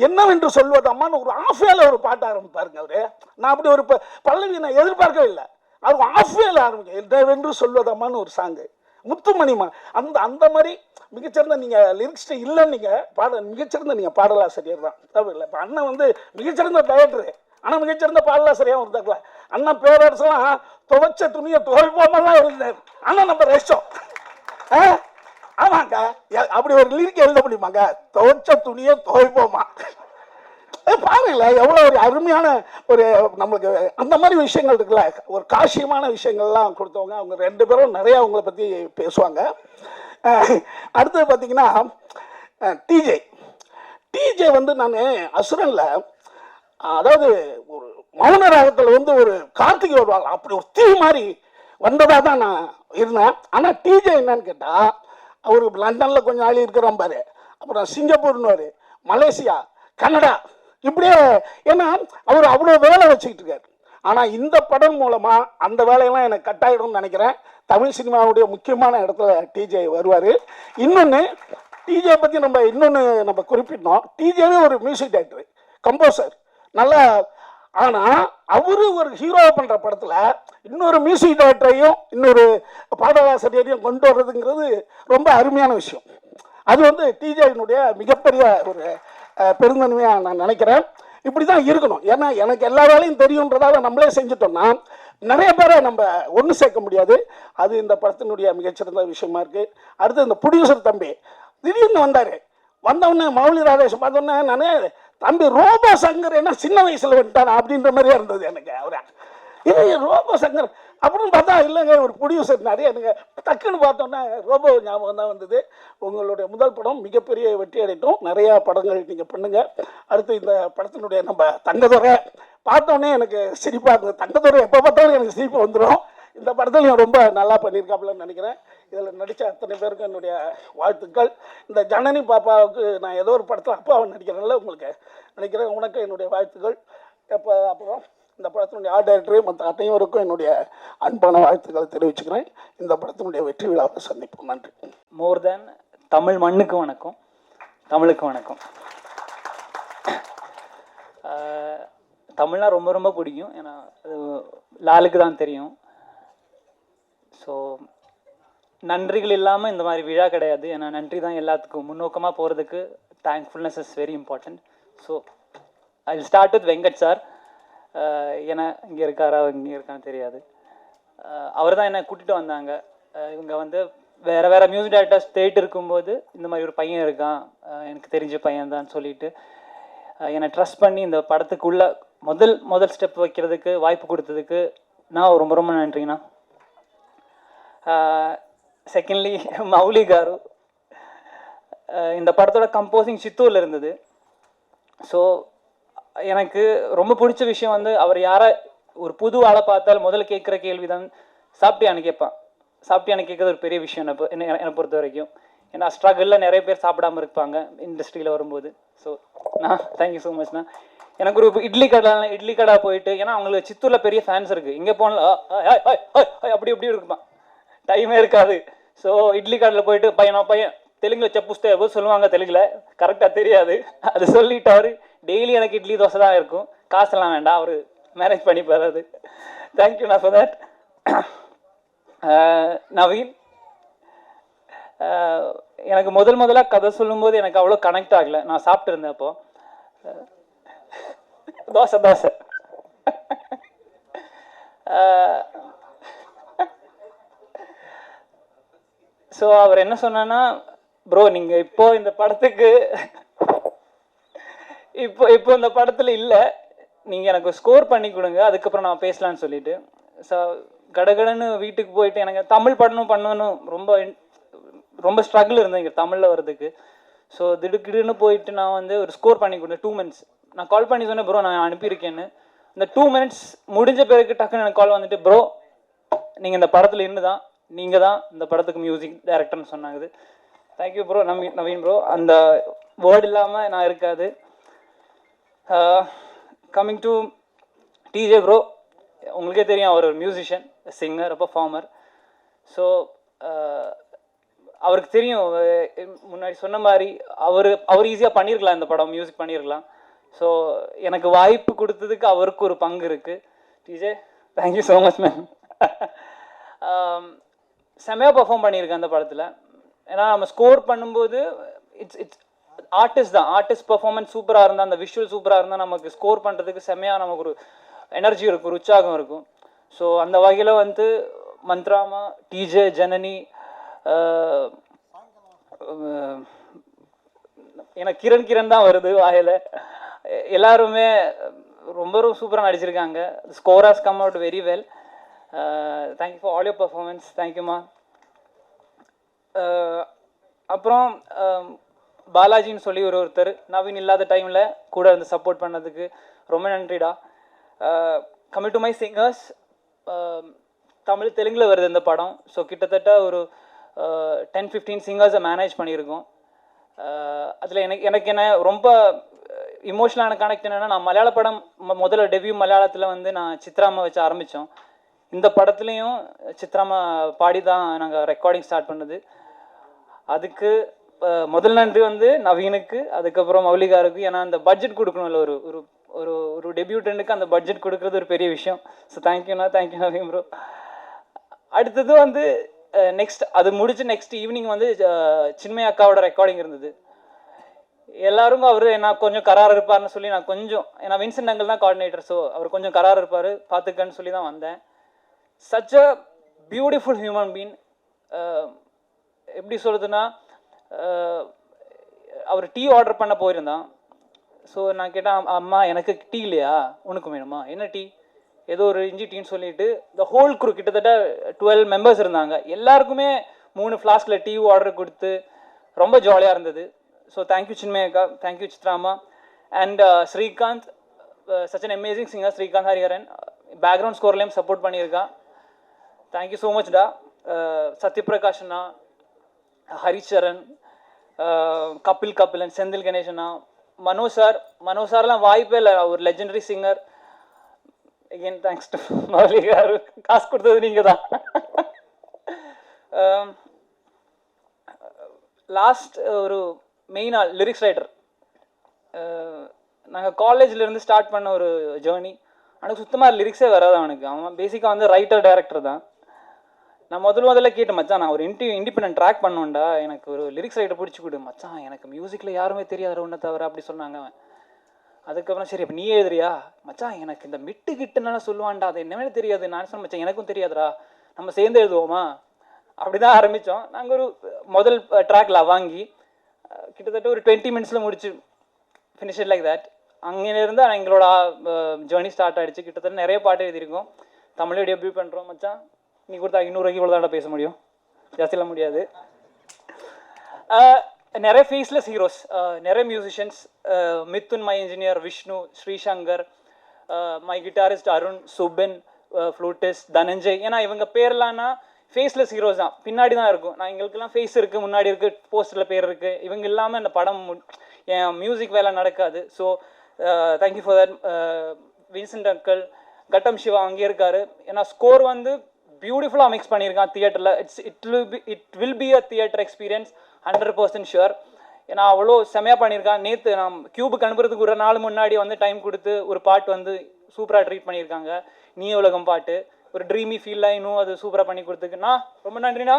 என்னவென்று சொல்வதம்மான்னு ஒரு ஆஃபேல ஒரு பாட்டு ஆரம்பிப்பாருங்க அவரு. நான் அப்படி ஒரு பல்லவி நான் எதிர்பார்க்கவே இல்லை. அது ஆஃபேல ஆரம்பிக்கும். என்னவென்று சொல்வதம்மான்னு ஒரு சாங்கு முத்துமணிமா அந்த மாதிரி மிகச்சிறந்த நீங்கள் லிரிக்ஸ்ட்டு இல்லைன்னு நீங்கள் மிகச்சிறந்த நீங்கள் பாடலாசிரியர் தான், தவிர இல்லை. இப்போ அண்ணன் வந்து மிகச்சிறந்த டைரக்டரு, ஆனால் மிகச்சிறந்த பாடலாசிரியாகவும் இருந்தாங்களா. அண்ணன் பேரரசெல்லாம் துவைச்ச துணியை துவைப்போமெல்லாம் எழுதினார். அண்ணன் நம்ம ரசித்தோம். ஆமாங்க, அப்படி ஒரு லிரிக் எழுத முடியுமாங்க? துவைச்ச துணியை துவைப்போமா? பாருங்கள எவ்வளோ ஒரு அருமையான ஒரு நம்மளுக்கு அந்த மாதிரி விஷயங்கள் இருக்குல்ல, ஒரு காஷியமான விஷயங்கள்லாம் கொடுத்தவங்க. அவங்க 2 பேரும் நிறையா அவங்கள பற்றி பேசுவாங்க. அடுத்தது பார்த்தீங்கன்னா டிஜே வந்து நான் அசுரனில், அதாவது ஒரு மௌன ராகத்தில் வந்து ஒரு கார்த்திகை வருவாங்க, அப்படி ஒரு தீ மாதிரி வந்ததாக தான் நான் இருந்தேன். ஆனால் டிஜே என்னன்னு கேட்டால், அவருக்கு லண்டனில் கொஞ்சம் நாள் இருக்கிறோம் பாரு, அப்புறம் சிங்கப்பூர்னு, மலேசியா, கனடா, இப்படியே. ஏன்னா அவர் அவ்வளோ வேலை வச்சுக்கிட்டு இருக்காரு. ஆனால் இந்த படம் மூலமாக அந்த வேலையெல்லாம் எனக்கு கட்டாயிடும்னு நினைக்கிறேன். தமிழ் சினிமாவுடைய முக்கியமான இடத்துல டிஜே வருவார். இன்னொன்று டிஜே பற்றி நம்ம குறிப்பிட்டோம். டிஜேவே ஒரு மியூசிக் டைரக்டர், கம்போசர் நல்லா. ஆனால் அவரு ஒரு ஹீரோவை பண்ணுற படத்தில் இன்னொரு மியூசிக் டைரக்டரையும் இன்னொரு பாடலாசிரியரையும் கொண்டு வர்றதுங்கிறது ரொம்ப அருமையான விஷயம். அது வந்து டிஜேனுடைய மிகப்பெரிய ஒரு பெருந்தன்மையாக நான் நினைக்கிறேன். இப்படி தான் இருக்கணும். ஏன்னா எனக்கு எல்லா வேலையும் தெரியுன்றதால நம்மளே செஞ்சுட்டோம்னா நிறைய பேரை நம்ம ஒன்று சேர்க்க முடியாது. அது இந்த படத்தினுடைய மிகச்சிறந்த விஷயமா இருக்குது. அடுத்து இந்த ப்ரொடியூசர் தம்பி திடீர்னு வந்தவுடனே மௌலி ராதேஷ் பார்த்தோன்னே நான் தம்பி ரோபோ சங்கர் என்ன சின்ன வயசில் வந்துட்டானா அப்படின்ற மாதிரியே இருந்தது எனக்கு. அவரை ரோபோ சங்கர் அப்படின்னு பார்த்தா இல்லைங்க, ஒரு ப்ரொடியூசர் நிறைய எனக்கு டக்குன்னு பார்த்தோன்னே ரோபோ ஞாபகம் தான் வந்தது. உங்களுடைய முதல் படம் மிகப்பெரிய வெற்றி அடையட்டும். நிறையா படங்கள் நீங்கள் பண்ணுங்கள். அடுத்து இந்த படத்தினுடைய நம்ம தங்கதுரை பார்த்தோன்னே எனக்கு சிரிப்பாக இருந்தது. தங்கதுரை எப்போ பார்த்தாலும் எனக்கு சிரிப்பு வந்துடும். இந்த படத்தில் ரொம்ப நல்லா பண்ணியிருக்காப்புலன்னு நினைக்கிறேன். இதில் நடித்த அத்தனை பேருக்கும் என்னுடைய வாழ்த்துக்கள். இந்த ஜனனி பாப்பாவுக்கு நான் ஏதோ ஒரு படத்தில் அப்பாவை நடிக்கிறேன்ல, உங்களுக்கு நினைக்கிறேன். உனக்கு என்னுடைய வாழ்த்துக்கள். அப்புறம் இந்த படத்தினுடைய ஆர்ட் டைரக்டர் மற்ற அனைவருக்கும் என்னுடைய அன்பான வாழ்த்துக்களை தெரிவிச்சுக்கிறேன். இந்த படத்தினுடைய வெற்றி விழாவை சந்திப்போம். நன்றி. மோர் தேன் தமிழ் மண்ணுக்கு வணக்கம், தமிழுக்கு வணக்கம். தமிழ்னா ரொம்ப ரொம்ப பிடிக்கும். ஏன்னா அது லாலுக்கு தான் தெரியும். ஸோ நன்றிகள் இல்லாமல் இந்த மாதிரி விழா கிடையாது. ஏன்னா நன்றி தான் எல்லாத்துக்கும் முன்னோக்கமாக போகிறதுக்கு. Thankfulness is very important. So I will start with Venkat sir. ஏன்னா இங்கே இருக்காரா இங்கே இருக்கான்னு தெரியாது. அவர் தான் என்னை கூட்டிகிட்டு வந்தாங்க. இவங்க வந்து வேறு மியூசிக் டைரக்டர்ஸ் தேடிட்டு இருக்கும்போது இந்த மாதிரி ஒரு பையன் இருக்கான், எனக்கு தெரிஞ்ச பையன் தான் சொல்லிட்டு என்னை ட்ரஸ்ட் பண்ணி இந்த படத்துக்குள்ளே முதல் ஸ்டெப் வைக்கிறதுக்கு வாய்ப்பு கொடுத்ததுக்கு நான் ரொம்ப ரொம்ப நன்றிண்ணா. செகண்ட்லி மௌலி காரு, இந்த படத்தோட கம்போசிங் சித்தூரில் இருந்தது. ஸோ எனக்கு ரொம்ப பிடிச்ச விஷயம் வந்து அவர் யாரை ஒரு புது ஆளை பார்த்தால் முதல்ல கேட்குற கேள்வி தான் சாப்பிட்டியான்னு கேட்பான். சாப்பிட்டியான்னு கேட்குறது ஒரு பெரிய விஷயம் என்னை பொறுத்த வரைக்கும். ஏன்னா ஸ்ட்ரகிளில் நிறைய பேர் சாப்பிடாமல் இருப்பாங்க இண்டஸ்ட்ரியில் வரும்போது. ஸோ நான் தேங்க்யூ ஸோ மச்ண்ணா. எனக்கு ஒரு இட்லி கடை போயிட்டு, ஏன்னா அவங்களுக்கு சித்தூரில் பெரிய ஃபேன்ஸ் இருக்குது. இங்கே போனால் அப்படி இருக்குப்பான், டைமே இருக்காது. ஸோ இட்லி கடையில் போயிட்டு பையன் தெலுங்கில் செப்புஸ்தே சொல்லுவாங்க, தெலுங்கில் கரெக்டாக தெரியாது. அது சொல்லிட்டு அவர் டெய்லி எனக்கு இட்லி தோசை தான் இருக்கும், காசெல்லாம் வேண்டாம், அவர் மேனேஜ் பண்ணிப்பார். அது தேங்க்யூண்ணா ஃபார் தட். நவீன், எனக்கு முதலாக கதை சொல்லும்போது எனக்கு அவ்வளோ கனெக்ட் ஆகலை. நான் சாப்பிட்டு இருந்தேன் அப்போ. தோசை ஸோ அவர் என்ன சொன்னா, ப்ரோ நீங்கள் இப்போ இந்த படத்துக்கு இப்போ இந்த படத்தில் இல்லை, நீங்கள் எனக்கு ஸ்கோர் பண்ணி கொடுங்க, அதுக்கப்புறம் நான் பேசலான்னு சொல்லிட்டு. ஸோ கடகடன்னு வீட்டுக்கு போயிட்டு எனக்கு தமிழ் பண்ணணும் ரொம்ப ஸ்ட்ரகிள் இருந்தேன் இங்கே தமிழில் வர்றதுக்கு. ஸோ திடுக்கிடுன்னு போயிட்டு நான் வந்து ஒரு ஸ்கோர் பண்ணி கொடுத்தேன். 2 minutes நான் கால் பண்ணி சொன்னேன், ப்ரோ நான் அனுப்பியிருக்கேன்னு. இந்த 2 minutes முடிஞ்ச பிறகு டக்குன்னு எனக்கு கால் வந்துட்டு, ப்ரோ நீங்கள் இந்த படத்தில் நீங்கள் தான் இந்த படத்துக்கு மியூசிக் டைரக்டர்னு சொன்னாங்க. Thank you bro. நவீன் ப்ரோ, அந்த வேர்டு இல்லாமல் நான் இருக்காது. கம்மிங் டு டிஜே ப்ரோ, உங்களுக்கே தெரியும் அவர் ஒரு மியூசிஷியன், சிங்கர், பர்ஃபார்மர். ஸோ அவருக்கு தெரியும், முன்னாடி சொன்ன மாதிரி அவர் ஈஸியாக பண்ணியிருக்கலாம், இந்த படம் மியூசிக் பண்ணியிருக்கலாம். ஸோ எனக்கு வாய்ப்பு கொடுத்ததுக்கு அவருக்கு ஒரு பங்கு இருக்குது. DJ, thank you so much ma'am. செம்மையாக பர்ஃபார்ம் பண்ணியிருக்கேன் அந்த படத்தில். ஏன்னா நம்ம ஸ்கோர் பண்ணும்போது இட்ஸ் ஆர்டிஸ்ட் தான், ஆர்டிஸ்ட் பர்ஃபார்மன்ஸ் சூப்பராக இருந்தால், அந்த விஷுவல் சூப்பராக இருந்தால் நமக்கு ஸ்கோர் பண்ணுறதுக்கு செம்மையாக நமக்கு ஒரு எனர்ஜி இருக்கும், ஒரு உற்சாகம் இருக்கும். ஸோ அந்த வகையில் வந்து மந்த்ராமா, டிஜே, ஜனனி, எனக்கு கிரண் தான் வருது வாயில், எல்லாருமே ரொம்ப சூப்பராக நடிச்சிருக்காங்க. Score has come out very well. Thank you for all your performance. தேங்க்யூம்மா. அப்புறம் பாலாஜின்னு சொல்லி ஒருத்தர் நவீன் இல்லாத டைமில் கூட வந்து சப்போர்ட் பண்ணதுக்கு ரொம்ப நன்றிடா. Coming to my singers, Tamil தெலுங்கில் வருது இந்த படம். ஸோ கிட்டத்தட்ட ஒரு 10-15 சிங்கர்ஸை மேனேஜ் பண்ணியிருக்கோம். அதில் எனக்கு என்ன ரொம்ப இமோஷனலான கனெக்ட் என்னென்னா, நான் மலையாள படம் முதல்ல டெபியூ மலையாளத்தில் வந்து நான் சித்ராமா வச்சு ஆரம்பித்தோம். இந்த படத்துலேயும் சித்ராமா பாடி தான் நாங்கள் ரெக்கார்டிங் ஸ்டார்ட் பண்ணது. அதுக்கு முதல் நன்றி வந்து நவீனுக்கு, அதுக்கப்புறம் மௌலிகாருக்கு. ஏன்னா அந்த பட்ஜெட் கொடுக்கணும்ல, ஒரு ஒரு ஒரு ஒரு டெபியூட்டனுக்கு அந்த பட்ஜெட் கொடுக்குறது ஒரு பெரிய விஷயம். ஸோ தேங்க்யூண்ணா, தேங்க்யூ நவீன் ப்ரோ. அடுத்தது வந்து நெக்ஸ்ட் அது முடிச்சு நெக்ஸ்ட் ஈவினிங் வந்து சின்மய அக்காவோட ரெக்கார்டிங் இருந்தது. எல்லாரும் அவர் என்ன கொஞ்சம் கரார் இருப்பார்னு சொல்லி நான் கொஞ்சம், ஏன்னா வின்சென்ட் அங்கிள் தான் கோஆர்டினேட்டர், ஸோ அவர் கொஞ்சம் கரார் இருப்பார் பார்த்துக்கன்னு சொல்லி தான் வந்தேன். Such a beautiful human been. எப்படி சொல்கிறதுனா, அவர் டீ ஆர்டர் பண்ண போயிருந்தான். ஸோ நான் கேட்டேன், அம்மா எனக்கு டீ இல்லையா, உனக்கு வேணுமா, என்ன டீ, ஏதோ ஒரு இஞ்சி டீன்னு சொல்லிட்டு த ஹோல் குரூ கிட்டத்தட்ட 12 மெம்பர்ஸ் இருந்தாங்க. எல்லாருக்குமே 3 ஃப்ளாஸ்கில் டீ ஆர்டர் கொடுத்து ரொம்ப ஜாலியாக இருந்தது. ஸோ தேங்க்யூ சின்மயக்கா, தேங்க்யூ சித்ராமா. And Srikanth, such an amazing singer. Srikanth Hariharan background ஸ்கோர்லேயும் சப்போர்ட் பண்ணியிருக்கான். தேங்க்யூ ஸோ மச் டா. சத்யபிரகாஷ் அண்ணா, ஹரிச்சரன், கபிலன், செந்தில் கணேசனா, மனோஜ் சார்லாம் வாய்ப்பே இல்லை, ஒரு legendary singer. Again thanks to மௌலிகாரு, காசு கொடுத்தது நீங்கள் தான். லாஸ்ட் ஒரு மெயினாக லிரிக்ஸ் ரைட்டர். நாங்கள் காலேஜ்லேருந்து ஸ்டார்ட் பண்ண ஒரு ஜேர்னி. அவனுக்கு சுத்தமாக லிரிக்ஸே வராது. அவன் பேசிக்காக வந்து ரைட்டர் டைரக்டர் தான். நான் முதல்ல கேட்டேன், மச்சான் நான் ஒரு இண்டிபெண்டன்ட் ட்ராக் பண்ணுவேன்டா, எனக்கு ஒரு லிரிக்ஸ் ரைட்டர் பிடிச்சி கொடு மச்சான், எனக்கு மியூசிக்கில் யாருமே தெரியாது ஒன்றை தவிர அப்படி சொன்னாங்க அவன். அதுக்கப்புறம் சரி அப்போ நீ எழுதுறியா மச்சான், எனக்கு இந்த மிட்டு கிட்டுனால சொல்லுவான்டா, அது என்னவே தெரியாது. நான் சொன்னேன், மச்சான் எனக்கும் தெரியாதுடா, நம்ம சேர்ந்து எழுதுவோமா, அப்படி தான் ஆரம்பித்தோம். நாங்கள் ஒரு முதல் ட்ராக்ல வாங்கி கிட்டத்தட்ட ஒரு 20 மினிட்ஸில் முடிச்சு ஃபினிஷ் லைக் தட். அங்கேருந்து எங்களோட ஜேர்னி ஸ்டார்ட் ஆகிடுச்சு. கிட்டத்தட்ட நிறைய பாட்டு எழுதியிருக்கோம். தமிழ் டெபியூ பண்ணுறோம் மச்சான். நீ கொடுத்தா 200 ரூபாய்க்கு இவ்வளோ தாண்டா பேச முடியும், ஜாஸ்தியெல்லாம் முடியாது. நிறைய ஃபேஸ்லெஸ் ஹீரோஸ், நிறைய musicians. Mithun my engineer, Vishnu, Srishankar, my guitarist Arun, Subin flutist, Dhananjay. ஏன்னா இவங்க பேர்லாம்னா ஃபேஸ்லெஸ் ஹீரோஸ் தான், பின்னாடி தான் இருக்கும். நான் எங்களுக்கெல்லாம் ஃபேஸ் இருக்குது, முன்னாடி இருக்குது, போஸ்டரில் பேர் இருக்குது. இவங்க இல்லாமல் இந்த படம் என் மியூசிக் வேலை நடக்காது. So thank you for that. Vincent uncle, கட்டம் சிவா அங்கே இருக்கார். ஏன்னா ஸ்கோர் வந்து பியூட்டிஃபுல்லாக மிக்ஸ் பண்ணியிருக்கான் தியேட்டரில். It will be a theatre experience 100% sure. ஏன்னா அவ்வளோ செமையாக பண்ணியிருக்கான். நேற்று நான் கியூபுக்கு அனுப்புறதுக்கு ஒரு நாள் முன்னாடி வந்து டைம் கொடுத்து ஒரு பாட்டு வந்து சூப்பராக ட்ரீட் பண்ணியிருக்காங்க. நீ உலகம் பாட்டு ஒரு ட்ரீமி ஃபீல்லாம் இன்னும் அது சூப்பராக பண்ணி கொடுத்துக்குண்ணா, ரொம்ப நன்றிண்ணா.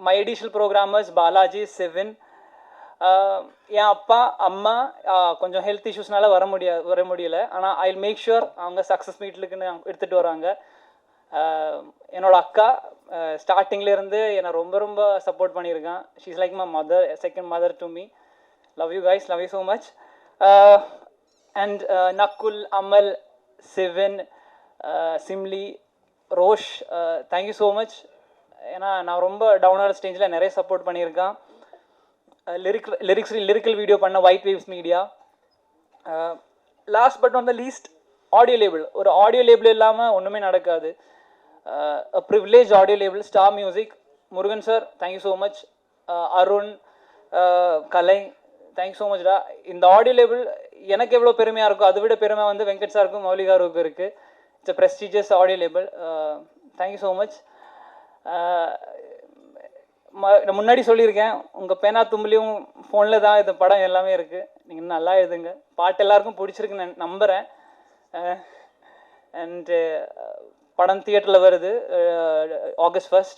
மை அடிஷனல் ப்ரோக்ராமர்ஸ் பாலாஜி, செவின், என் அப்பா அம்மா கொஞ்சம் ஹெல்த் இஷ்யூஸ்னால வர முடியல. ஆனால் ஐ வில் மேக் ஷுர் அவங்க சக்ஸஸ் மீட்லுக்குன்னு எடுத்துகிட்டு வராங்க. என்னோட அக்கா ஸ்டார்டிங்லேருந்து என்னை ரொம்ப சப்போர்ட் பண்ணியிருக்கான். She is like my mother, second mother to me. Love you guys, love you so much. And Nakul, அமல், சிவின், சிம்லி, ரோஷ், தேங்க்யூ ஸோ மச். ஏன்னா நான் ரொம்ப டவுனான ஸ்டேஜில் நிறைய சப்போர்ட் பண்ணியிருக்கான். லிரிக்கல் வீடியோ பண்ண white waves media. Last but not the least, audio label. ஒரு audio label இல்லாமல் ஒன்றுமே நடக்காது. Privilege audio label, star music, Murugan sir thank you so much. Arun, Kalai thanks so மச்டா. இந்த ஆடியோ லேபிள் எனக்கு எவ்வளோ பெருமையாக இருக்கும், அதை விட பெருமை வந்து வெங்கட் சாருக்கும் மௌலி காருக்கும் இருக்குது. It's a prestigious audio label. Thank you so much. நான் முன்னாடி சொல்லியிருக்கேன், உங்கள் பேனா தும்புலையும் ஃபோனில் தான் இந்த படம் எல்லாமே இருக்குது. நீங்கள் நல்லா எழுதுங்க. பாட்டு எல்லாருக்கும் பிடிச்சிருக்குன்னு நம்புகிறேன். அண்டு படம் தியேட்டரில் வருது August 1st.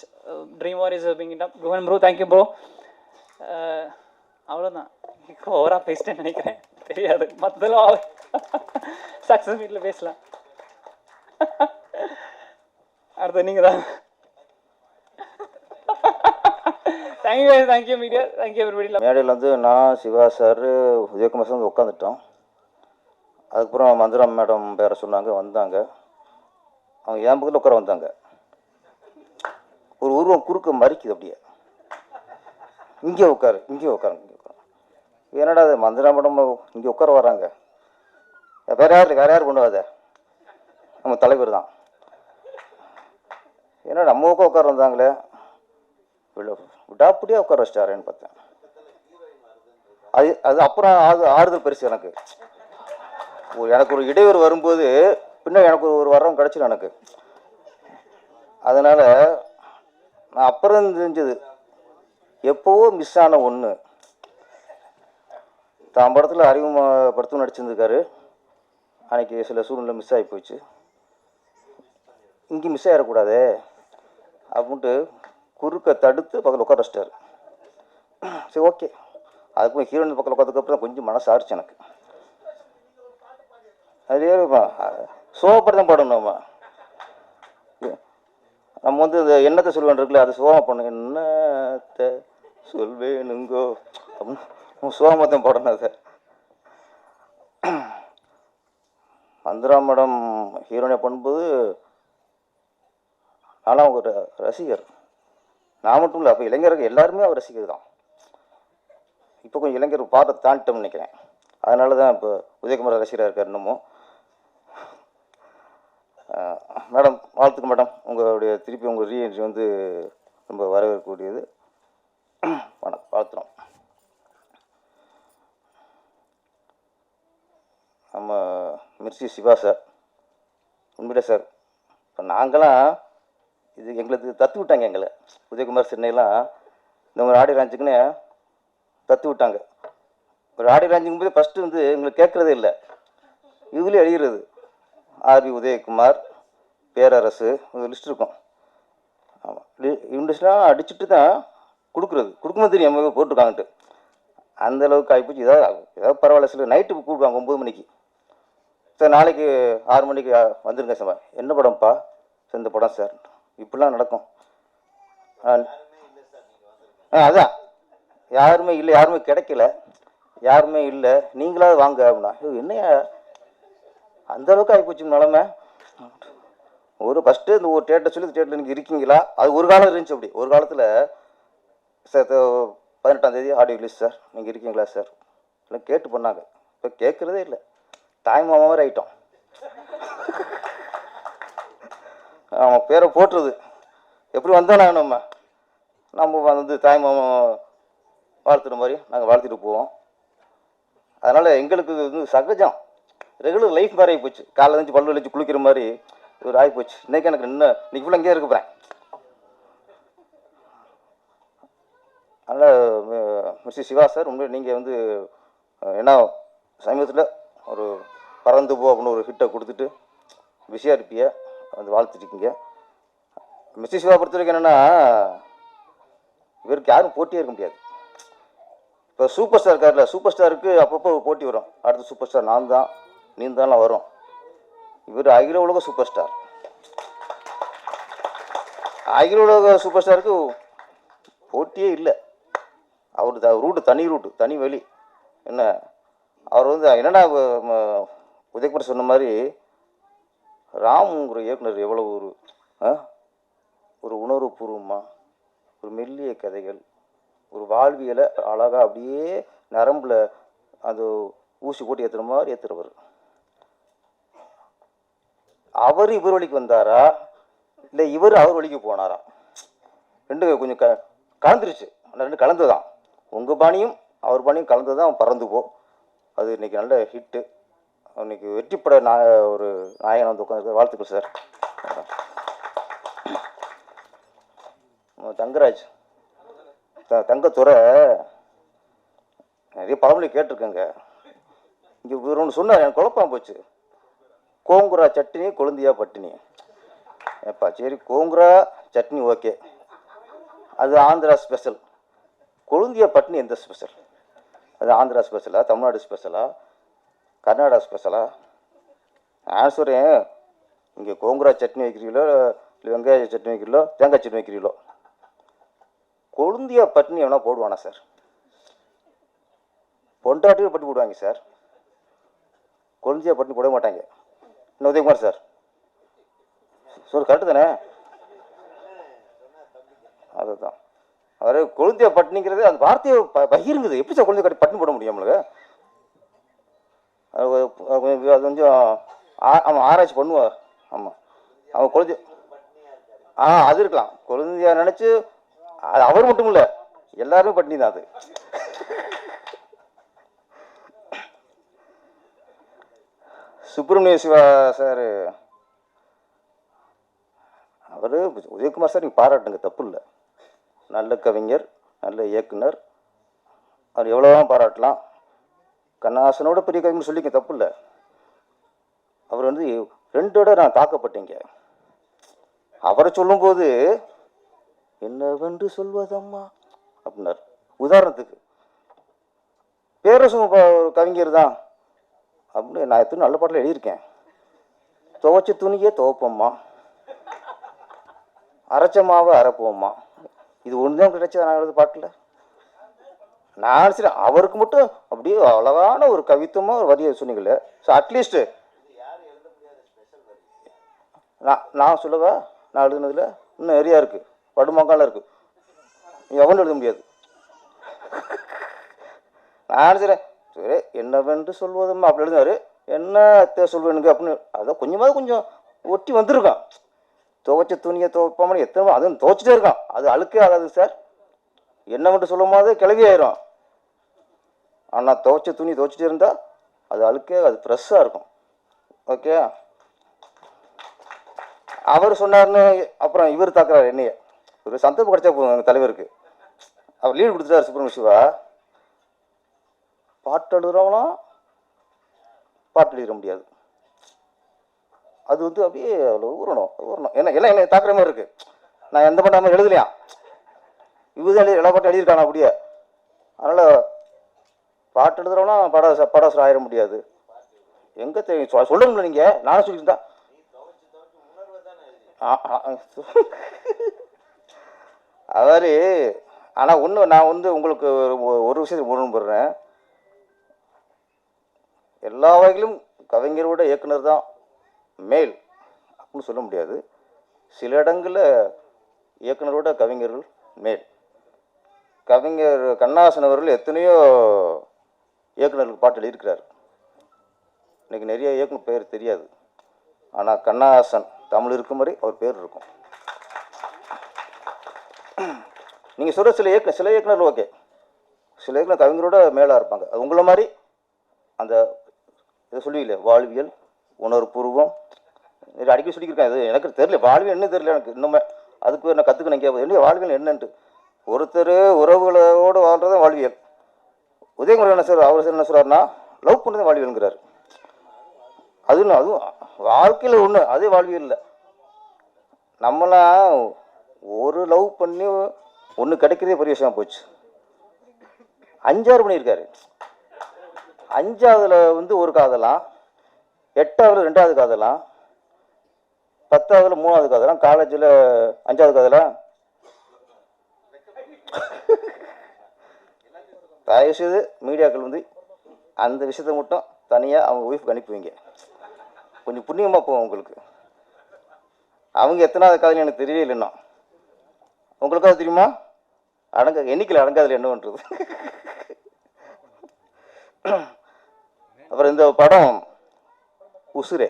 Dream war is pinging up. Guhan bro, thank you bro. அவ்வளோதான். ஓவராக பேசிட்டேன்னு நினைக்கிறேன், தெரியாது. மற்றதெல்லாம் சக்ஸஸ் மீட்டில் பேசலாம். அடுத்த நீங்கள் தான். Thank you media, thank you everybody. மேடையில் வந்து நான், சிவா சார், உதயகுமார் சார் வந்து உட்காந்துட்டோம். அதுக்கப்புறம் மந்திரம் மேடம் பேரை சொன்னாங்க, வந்தாங்க. அவங்க என் பக்கத்தில் உட்கார வந்தாங்க. ஒரு உருவம் குறுக்க மறிக்குது அப்படியே. இங்கே உட்காரு, இங்கே உட்காரு, இங்கே உட்காரு. என்னடா அது மந்திரம் மேடம் இங்கே உட்கார வர்றாங்க. வேற யார் பண்ணுவாத, நம்ம தலைவர் தான். ஏன்னா நம்ம உட்கார வந்தாங்களே, விடாப்படியாக உட்கார வச்சிட்டாரேன்னு பார்த்தேன். அது அப்புறம் ஆறுதல் பெருசு எனக்கு. எனக்கு ஒரு இடையூறு வரும்போது பின்ன எனக்கு ஒரு வரம் கிடச்சிடும் எனக்கு. அதனால் நான் அப்புறம் தெரிஞ்சது, எப்போவோ மிஸ் ஆன ஒன்று. தான் படத்தில் அறிமுகப்படுத்தும் நடிச்சிருந்துருக்காரு. அன்றைக்கி சில சூழ்நிலை மிஸ் ஆகி போச்சு. இங்கே மிஸ் ஆகிடக்கூடாதே அப்படின்ட்டு குறுக்க தடுத்து பக்கத்தில் உட்கார வச்சிட்டாரு. சரி, ஓகே. அதுக்கும் ஹீரோயின் பக்கத்தில் உட்காந்துக்கப்புறம் கொஞ்சம் மனசு ஆடிச்சு எனக்கு. அதே சோகப்படம் பாடணும். நம்ம வந்து இந்த எண்ணத்தை சொல்வேன் இருக்குல்ல, அது சோகமாக பண்ணணும். என்னத்தை சொல்வேனுங்கோ அப்படின்னு சோகமத்தம் பாடணும். அதை மந்திரா மேடம் ஹீரோயினை பண்ணும்போது ஆனால் ஒரு ரசிகர். நான் மட்டும் இல்லை, அப்போ இளைஞர்கள் எல்லாருமே அவர் ரசிகர் தான். இப்போ கொஞ்சம் இளைஞர் பாட்டை தாண்டிட்டோம்னு நினைக்கிறேன். அதனால தான் இப்போ உதயகுமார் ரசிகராக இருக்கார் இன்னமும். மேடம், வாழ்த்துக்கு மேடம். உங்களுடைய திருப்பி உங்கள் ரீஎன்ட்ரி வந்து ரொம்ப வரவேற்கக்கூடியது. வாழ்த்துறோம். நம்ம மிர்ச்சி சிவா சார், உண்மையிலே சார், இப்போ நாங்களாம் இது எங்களுக்கு தத்து விட்டாங்க. எங்களை உதயகுமார் சென்னையெல்லாம் இந்த மாதிரி ஆடியோ லான்ச்சுக்குன்னு தத்து விட்டாங்க. ஒரு ஆடியோ லான்ச்சுக்கும் போது ஃபஸ்ட்டு வந்து எங்களுக்கு கேட்குறதே இல்லை, இதுலேயே எழுதுறது ஆர்வி உதயகுமார், பேரரசு, ஒரு லிஸ்ட் இருக்கும். ஆமாம், இண்டஸ்ட்ரிலாம் அடிச்சுட்டு தான் கொடுக்கும்போது தெரியும் நம்ம போட்டிருக்காங்கன்ட்டு. அந்தளவுக்கு ஆகிப்போச்சு. ஏதாவது பரவாயில்ல, சில நைட்டுக்கு கூப்பிடுவாங்க 9 மணிக்கு. சார் நாளைக்கு 6 மணிக்கு வந்துருங்க சார். என்ன படம்ப்பா சார்? இந்த படம் சார். இப்படிலாம் நடக்கும். அதான் யாருமே இல்லை, யாருமே கிடைக்கல, யாருமே இல்லை, நீங்களாவது வாங்க அப்படின்னா. என்னையா அந்தளவுக்கு ஆகிப்போச்சு நிலமை. ஒரு ஃபஸ்ட்டு இந்த ஒரு தேட்டர் சொல்லி தேட்டரில் நீங்கள் இருக்கீங்களா? அது ஒரு காலம் இருந்துச்சு. அப்படி ஒரு காலத்தில் சார் 18ஆம் தேதி ஆடியோ ரிலீஸ் சார், நீங்கள் இருக்கீங்களா சார் எல்லாம் கேட்டு பண்ணாங்க. இப்போ கேட்குறதே இல்லை. தாய்மாமா மாதிரி ஆகிட்டோம். அவன் பேரை போட்டுருது. எப்படி வந்தால் நம்ம வந்து தாய்மாமா வாழ்த்துற மாதிரி நாங்கள் வாழ்த்திட்டு போவோம். அதனால் எங்களுக்கு இது வந்து சகஜம், ரெகுலர் லைஃப் மாதிரி ஆகிப்போச்சு. காலைல எழுந்து பல்லு வலிச்சு குளிக்கிற மாதிரி ஒரு ஆகிப்போச்சு. இன்றைக்கி எனக்கு இன்னைக்கு ஃபுல்லாக இங்கே இருக்க போகிறேன். அதனால் மிஸ்டர் சிவா சார், உண்மையை நீங்கள் வந்து ஏன்னா சமீபத்தில் ஒரு பறந்து போ அப்படின்னு ஒரு ஹிட்டை கொடுத்துட்டு பிஸியாக இருப்பிய வந்து வாழ்த்துட்டுருக்கீங்க. மிஸ்டர் சிவா பொறுத்த வரைக்கும் என்னென்னா, இவருக்கு யாரும் போட்டியே இருக்க முடியாது. இப்போ சூப்பர் ஸ்டார் இருக்கார்ல, சூப்பர் ஸ்டாருக்கு அப்பப்போ போட்டி வரும். அடுத்த சூப்பர் ஸ்டார் நான் தான், நீ தான்லாம் வரும். இவர் அகில உலக சூப்பர் ஸ்டார். அகில உலக சூப்பர் ஸ்டாருக்கு போட்டியே இல்லை. அவர் ரூட்டு தனி ரூட்டு, தனி வழி. என்ன அவர் வந்து என்னென்னா, உதயகுமார் சொன்ன மாதிரி ராம்ங்கிற இயக்குனர் எவ்வளோ ஒரு உணர்வுபூர்வமாக ஒரு மெல்லிய கதைகள், ஒரு வாழ்வியலை அழகாக அப்படியே நரம்பில் அது ஊசி போட்டு ஏற்றுற மாதிரி ஏற்றுறவர். அவர் இவர் வழிக்கு வந்தாரா இல்லை இவர் அவர் வழிக்கு போனாரா? ரெண்டு கொஞ்சம் கலந்துருச்சு. ரெண்டு கலந்து தான். உங்கள் பாணியும் அவர் பணியும் கலந்து தான் பறந்து போ. அது இன்றைக்கி நல்ல ஹிட்டு. இன்னைக்கு வெற்றிப்பட ஒரு நாயகன் வந்து உட்காந்து. வாழ்த்துக்கள் சார். தங்கராஜ் தங்கத்துறை நிறைய பழமொழி கேட்டிருக்கேங்க. இங்கே இவர் ஒன்று சொன்னார், எனக்கு குழப்பம் போச்சு. கோங்குரா சட்னி கொழுந்தியா பட்டினி. ஏப்பா சரி, கோங்குரா சட்னி ஓகே, அது ஆந்திரா ஸ்பெஷல். கொழுந்தியா பட்டினி எந்த ஸ்பெஷல்? அது ஆந்திரா ஸ்பெஷலா, தமிழ்நாடு ஸ்பெஷலா, கர்நாடகா ஸ்பெஷலா? ஆன்சரு, இங்கே கோங்குரா சட்னி வைக்கிறீங்களோ இல்லை வெங்காய சட்னி வைக்கிறீங்களோ தேங்காய் சட்னி வைக்கிறீங்களோ, கொழுந்தியா பட்டினி எவனா போடுவானா சார்? பொண்டாட்டியும் பட்டி போடுவாங்க சார், கொழுந்தியா பட்டினி போட மாட்டாங்க. இன்னும் உதயகுமார் சார் சொல் கரெக்டு தானே? அதுதான் அவர் கொழுந்தியா பட்டினிங்கிறது அந்த வார்த்தையை பகிருங்குது. எப்படி சார் கொழுந்தியா பட்டினி போட முடியும் நம்மளுக்கு? அது கொஞ்சம் அவன் ஆராய்ச்சி பண்ணுவார். ஆமாம், அவன் கொழுந்தியா அது இருக்கலாம். கொழுந்தியா நினச்சி அது அவர் மட்டும் இல்லை, எல்லாருமே பட்டினி தான். அது சுப்பிரமணிய சிவா சார், அவர் உதயகுமார் சார் நீங்கள் பாராட்டுங்க, தப்பு இல்லை. நல்ல கவிஞர், நல்ல இயக்குனர், அவர் எவ்வளோதான் பாராட்டலாம். கண்ணாசனோட பெரிய கவிஞர் சொல்லிக்க தப்பு இல்லை. அவர் வந்து 2 விட நான் தாக்கப்பட்டேங்க. அவரை சொல்லும்போது என்னவென்று சொல்வதம்மா அப்படின்னார். உதாரணத்துக்கு பேரரசும் கவிஞர் தான் அப்படின்னு நான் எத்தனை நல்ல பாட்டில் எழுதியிருக்கேன். துவைச்ச துணியே துவைப்போம்மா, அரைச்ச மாவை அரைப்போம்மா, இது ஒன்று தான் கிடைச்சா நான் எழுத பாட்டில். நான் நினச்சிட்டேன் அவருக்கு மட்டும் அப்படியே அழகான ஒரு கவித்துவமாக ஒரு வரியை சொன்னீங்களே. ஸோ அட்லீஸ்ட்டு நான் சொல்லவா, நான் எழுதுனதில் இன்னும் நிறையா இருக்குது, படுமங்காலம் இருக்குது, எவனும் எழுத முடியாது. நான் நினச்சிட்டேன் சரி என்னவென்று சொல்வதும்மா அப்படி எழுதினாரு. என்ன சொல்வேனுங்க அப்படின்னு அதான் கொஞ்சம் ஒட்டி வந்திருக்கான். துவைச்ச துணியை துவைப்பாமல் எத்தனை அதுவும் துவைச்சிட்டே இருக்கான். அது அழுக்கே ஆகாது சார். என்னவென்று சொல்லும் போது கிளவி ஆயிரும். ஆனால் துவைச்ச துணி துவைச்சிட்டே இருந்தால் அது அழுக்கே, அது ஃப்ரெஷ்ஷாக இருக்கும். ஓகே, அவர் சொன்னார்னு அப்புறம் இவர் தாக்குறாரு என்னைய. ஒரு சந்தர்ப்பம் கிடைச்சா போதும் எங்கள் தலைவருக்கு. அவர் லீடு கொடுத்துட்டார் சுப்பிரமணிய சிவா. பாட்டு எழுதுறவங்களாம் பாட்டு எழுதிட முடியாது. அது வந்து அப்படியே அவ்வளோ ஊறணும் என்ன எல்லாம் என்னை தாக்குற மாதிரி இருக்குது. நான் எந்த பண்ணாமல் எழுதலையா, இவர் தான் எல்லா பாட்டும் எழுதியிருக்காங்க அப்படியே. அதனால் பாட்டு எழுதுறவங்களாம் படாசர் ஆயிட முடியாது. எங்கே தெரியும் சொல்லுங்களேன் நீங்கள், நானும் சொல்லியிருந்தா அவர். ஆனால் ஒன்று நான் வந்து உங்களுக்கு ஒரு விஷயத்தை முரண்படுறேன். எல்லா வகையிலும் கவிஞரோட இயக்குனர் தான் மேல் அப்படின்னு சொல்ல முடியாது. சில இடங்களில் இயக்குனரோட கவிஞர்கள் மேல். கவிஞர் கண்ணாசன் அவர்கள் எத்தனையோ இயக்குனர்களுக்கு பாட்டு எழுதியிருக்கிறார். இன்றைக்கி நிறைய இயக்குனர் பேர் தெரியாது. ஆனால் கண்ணாசன் தமிழ் இருக்கும் வரை அவர் பேர் இருக்கும். நீங்கள் சொல்கிற சில இயக்குனர் ஓகே, சில இயக்குனர் கவிஞரோட மேலாக இருப்பாங்க. அது உங்களை மாதிரி அந்த இதை சொல்லுவீங்களே வாழ்வியல் உணர்வுபூர்வம் அடிக்கடி சொல்லியிருக்கேன். இது எனக்கு தெரியல, வாழ்வியல் என்ன தெரியல எனக்கு இன்னுமே. அதுக்கு நான் கற்றுக்கணும் கேட்பது என்ன வாழ்வியல் என்னன்ட்டு. ஒருத்தர் உறவுகளோடு வாழ்கிறதான் வாழ்வியல். உதயகுமார் என்ன சார், அவர் என்ன சொல்கிறாருன்னா லவ் பண்ணுறது வாழ்வியல்ங்கிறார். அதுவும் வாழ்க்கையில் ஒன்று, அதே வாழ்வியல் இல்லை. நம்மளாம் ஒரு லவ் பண்ணி ஒன்று கிடைக்கிறதே பெரிய விஷயம் போச்சு. 5-6 பண்ணியிருக்காரு. 5ஆவதுல வந்து ஒரு காதலாம், 8ஆவதுல 2ஆவது காதலாம், 10ஆவதுல 3ஆவது காதலாம், காலேஜில் 5ஆவது காதலாம். தயவுசெய்து மீடியாக்கள் வந்து அந்த விஷயத்தை மட்டும் தனியாக அவங்க ஒய்ஃபுக்கு அனுப்புவீங்க, கொஞ்சம் புண்ணியமாக போவோம் உங்களுக்கு. அவங்க எத்தனாவது காதல் எனக்கு தெரியவே இல்லைன்னா, உங்களுக்காவது தெரியுமா? எண்ணிக்கையில் அடங்காதில் என்ன பண்ணுறது. அப்புறம் இந்த படம் உசுரே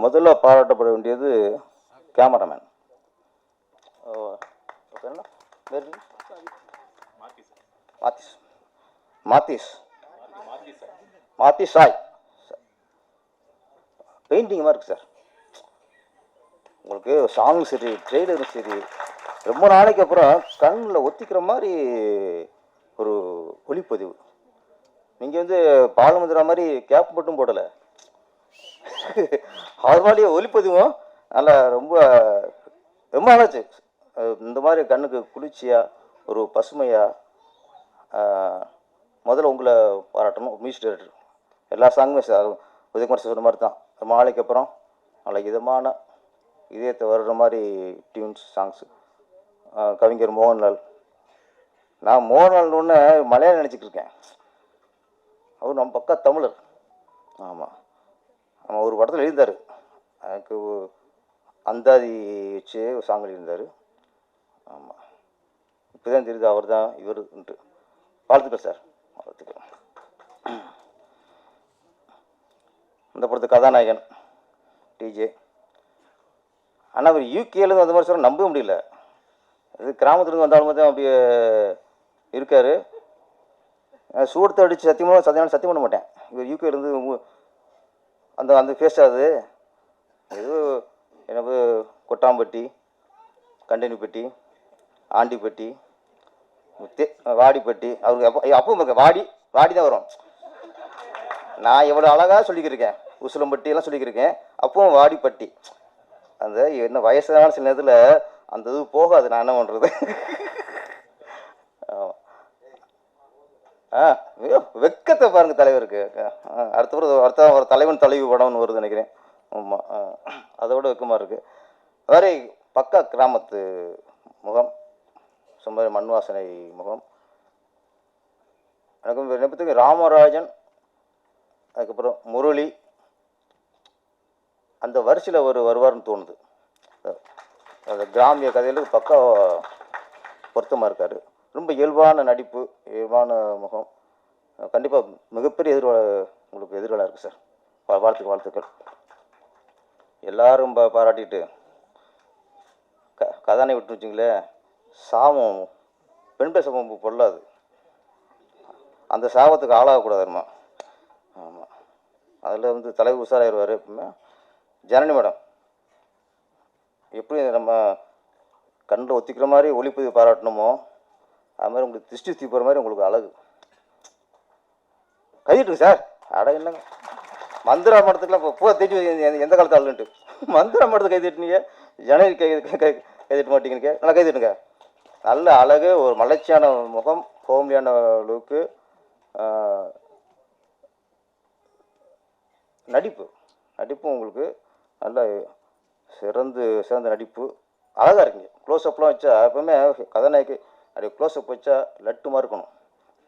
முதல்ல பாராட்டப்பட வேண்டியது கேமராமேன். மாத்திஸ் மாத்திஸ் மாத்திஸ் சாய் பெயிண்டிங் மாதிரி இருக்குது சார். உங்களுக்கு சாங்கும் சரி, ட்ரெய்லரும் சரி, ரொம்ப நாளைக்கு அப்புறம் கண்ணில் ஒத்திக்கிற மாதிரி ஒரு ஒளிப்பதிவு. நீங்கள் வந்து பாலமுதிரா மாதிரி கேப் மட்டும் போடலை, அவர் மாதிரியே ஒளிப்பதிவும் நல்லா ரொம்ப ரொம்ப நல்லாச்சு. இந்த மாதிரி கண்ணுக்கு குளிர்ச்சியாக ஒரு பசுமையாக. முதல்ல உங்களை பாராட்டணும், மியூசிக் டைரக்டர். எல்லா சாங்குமே சார் உதயகுமார் சார் சொன்ன மாதிரி தான், ரொம்ப நாளைக்கு அப்புறம் நல்ல இதமான இதயத்தை வர்ற மாதிரி டியூன்ஸ் சாங்ஸு. கவிஞர் மோகன்லால். நான் மோகன்லால்னு ஒன்று மலையாளம் நினச்சிட்டு இருக்கேன், அவர் நம்ம பக்கா தமிழர். ஆமாம், ஆமாம், ஒரு படத்தில் எழுந்தார், எனக்கு அந்தாதி வச்சு ஒரு சாங் எழுந்தார். ஆமாம், இப்போ தான் தெரியுது அவர் தான் இவருன்ட்டு. வாழ்த்துக்கள் சார், வாழ்த்துக்கள். இந்த படத்து கதாநாயகன் டிஜே. ஆனால் அவர் யூகேலேருந்து அந்த மாதிரி சொல்ல நம்பவே முடியல. இது கிராமத்துலேருந்து வந்தாலும் தான் அப்படியே இருக்கார். சூடத்தை அடித்து சத்தியம் பண்ண மாட்டேன். இவர் யூகேலேருந்து அந்த அந்த ஃபேஸ் அது ஏதோ எனக்கு கொட்டாம்பட்டி, கண்டனிப்பட்டி, ஆண்டிப்பட்டி, வாடிப்பட்டி. அவருக்கு அப்போ வாடி தான் வரும். நான் எவ்வளோ அழகாக சொல்லிக்கிருக்கேன், உசிலம்பட்டி எல்லாம் சொல்லிக்கிருக்கேன், அப்பவும் வாடிப்பட்டி. அந்த என்ன வயசான சில நேரத்தில் அந்த இது போகாது, நான் என்ன பண்ணுறது. வெக்கத்தை பாருங்க தலைவருக்கு. அடுத்த ஒரு தலைவன் தலைவி படம்னு வருது நினைக்கிறேன். ஆமாம், அதோட வெக்கமாக இருக்குது. வேறு பக்கா கிராமத்து முகம், சும்மா மண் வாசனை முகம். எனக்கு நெப்பத்துக்கு ராமராஜன், அதுக்கப்புறம் முரளி, அந்த வரிசையில் வருவார்னு தோணுது. அந்த கிராமிய கதையில் பக்கா பொருத்தமாக இருக்கார். ரொம்ப இயல்பான நடிப்பு, இயல்பான முகம். கண்டிப்பாக மிகப்பெரிய உங்களுக்கு எதிர்காலம் இருக்குது சார். வாழ்த்துக்கள். எல்லாரும் பாராட்டிட்டு கதானை விட்டு வச்சிங்களே, சாபம் பெண்பை சாபம் பொல்லாது, அந்த சாபத்துக்கு ஆளாகக்கூடாதுமா. ஆமாம், அதில் வந்து தலைவர் உஷாராயிருவார். எப்பவுமே ஜனனி மேடம் எப்படி நம்ம கண்ணில் ஒத்திக்கிற மாதிரி ஒளிப்பதிவு பாராட்டணுமோ, அது மாதிரி உங்களுக்கு திருஷ்டி சுற்றி போகிற மாதிரி உங்களுக்கு அழகு. கையிட்டுங்க சார். அட என்னங்க மந்திரா மடத்துக்குலாம் இப்போ பூ தேய்ச்சி எந்த காலத்து ஆளுன்ட்டு மந்திரா மடத்துக்கு கை தட்டினீங்க, ஜனவரி கை தட்ட மாட்டீங்க. நல்லா கை தட்டுங்க. நல்ல அழகு, ஒரு மலர்ச்சியான முகம், ஹோம்லியான லுக்கு, நடிப்பு உங்களுக்கு நல்ல சிறந்த நடிப்பு. அழகாக இருக்குங்க. க்ளோஸ்அப்லாம் வச்சா எப்பவுமே கதாநாயகி அப்படியே க்ளோஸ்அப் வச்சா லட்டு மாதிரி இருக்கணும்,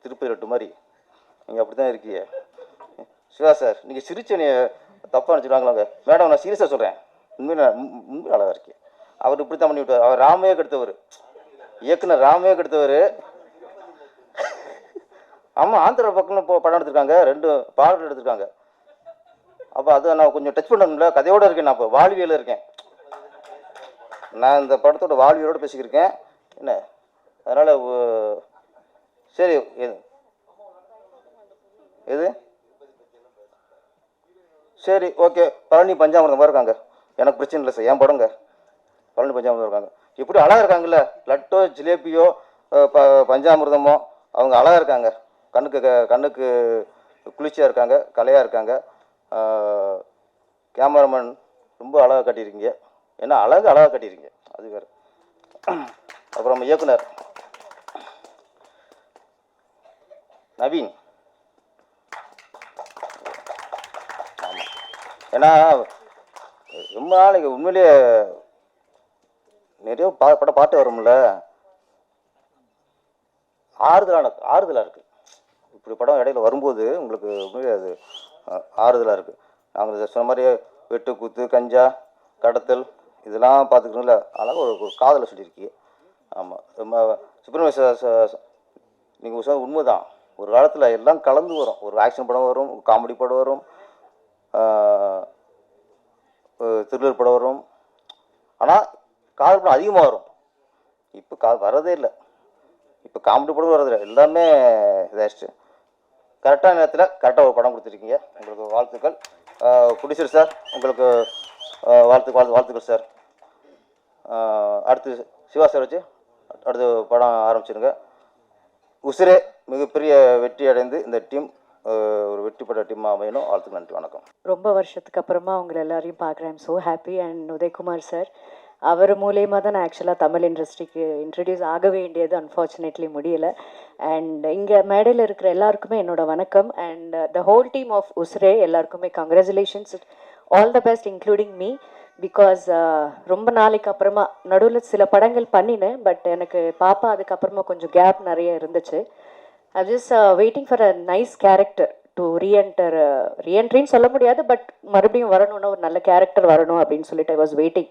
திருப்பதி லட்டு மாதிரி. நீங்கள் அப்படி தான் இருக்கீங்க சிவா சார். நீங்கள் சிரிச்ச நீ தப்பாக நினச்சிடுவாங்களாங்க மேடம், நான் சீரியஸாக சொல்கிறேன். உண்மையில் அழகாக இருக்கேன். அவர் இப்படி தான் பண்ணி விட்டார். அவர் ராமையே கெடுத்தவர், இயக்குனர் ராமையே கெடுத்தவர். ஆமாம், ஆந்திரா பக்கம் படம் எடுத்திருக்காங்க, 2 பாடல் எடுத்திருக்காங்க. அப்போ அதை நான் கொஞ்சம் டச் பண்ணணும்ல, கதையோடு இருக்கேன். நான் இப்போ வாழ்வியல் இருக்கேன். நான் இந்த படத்தோட வாழ்வியலோடு பேசிக்கிருக்கேன் என்ன. அதனால் சரி, எது சரி ஓகே. பழனி பஞ்சாமிரதம் இருக்காங்க, எனக்கு பிரச்சனை இல்லை சார், என் படங்க. பழனி பஞ்சாமிரதம் இருக்காங்க. இப்படி அழகாக இருக்காங்கல்ல, லட்டோ ஜிலேபியோ பஞ்சாமிரதமோ, அவங்க அழகாக இருக்காங்க. கண்ணுக்கு குளிர்ச்சியாக இருக்காங்க, கலையாக இருக்காங்க. கேமராமேன் ரொம்ப அழகாக கட்டியிருக்கீங்க. ஏன்னா அழகாக கட்டியிருக்கீங்க, அது வேறு. அப்புறம் இயக்குனர் நவீன். ஏன்னா ரொம்ப நாளைக்கு உண்மையிலேயே நிறைய பாட்டு வரும்ல, ஆறுதலாக இருக்குது. இப்படி படம் இடையில வரும்போது உங்களுக்கு உண்மையிலே அது ஆறுதலாக இருக்குது. நாங்கள் சொன்ன மாதிரி வெட்டு குத்து, கஞ்சா, கடத்தல் இதெல்லாம் பார்த்துக்கணும்ல, அதனால் ஒரு காதலை சொல்லியிருக்கீங்க. ஆமாம், சுப்பிரமணிய நீங்கள் சொன்ன உண்மை தான். ஒரு காலத்தில் எல்லாம் கலந்து வரும். ஒரு ஆக்ஷன் படம் வரும், காமெடி படம் வரும், த்ரில்லர் படம் வரும். ஆனால் காதல் படம் அதிகமாக வரும். இப்போ வரதே இல்லை. இப்போ காமெடி படம் வர்றது எல்லாமே இதாகிடுச்சு. கரெக்டான நேரத்தில் கரெக்டாக ஒரு படம் கொடுத்துருக்கீங்க. உங்களுக்கு வாழ்த்துக்கள். ப்ரொடியூசர் சார் உங்களுக்கு வாழ்த்துக்கள் சார். அடுத்து சிவா சார் வச்சு அடுத்து படம் ஆரம்பிச்சிருங்க. உசிரே மிகப்பெரிய வெற்றி அடைந்து இந்த டீம் ஒரு வெற்றி பெற்ற டீமாக அமையணும். வாழ்த்துக்கள். நன்றி, வணக்கம். ரொம்ப வருஷத்துக்கு அப்புறமா உங்களை எல்லாரையும் பார்க்குறேன். I'm so happy. And Udhayakumar sir அவர் மூலயமா தான் நான் ஆக்சுவலாக தமிழ் இண்டஸ்ட்ரிக்கு இன்ட்ரடியூஸ் ஆக வேண்டியது அன்ஃபார்ச்சுனேட்லி முடியலை. அண்ட் இங்கே மேடையில் இருக்கிற எல்லாருக்குமே என்னோட வணக்கம். And the whole team of Usurae எல்லாருக்குமே congratulations, all the best including me. Because ரொம்ப நாளைக்கு அப்புறமா நடுவில் சில படங்கள் பண்ணினேன், பட் எனக்கு பாப்பா அதுக்கப்புறமா கொஞ்சம் கேப் நிறைய இருந்துச்சு. I just waiting for a nice character to ரீஎன்ட்ரின்னு சொல்ல முடியாது, பட் மறுபடியும் வரணும்னா ஒரு நல்ல கேரக்டர் வரணும் அப்படின்னு சொல்லிட்டு I was waiting.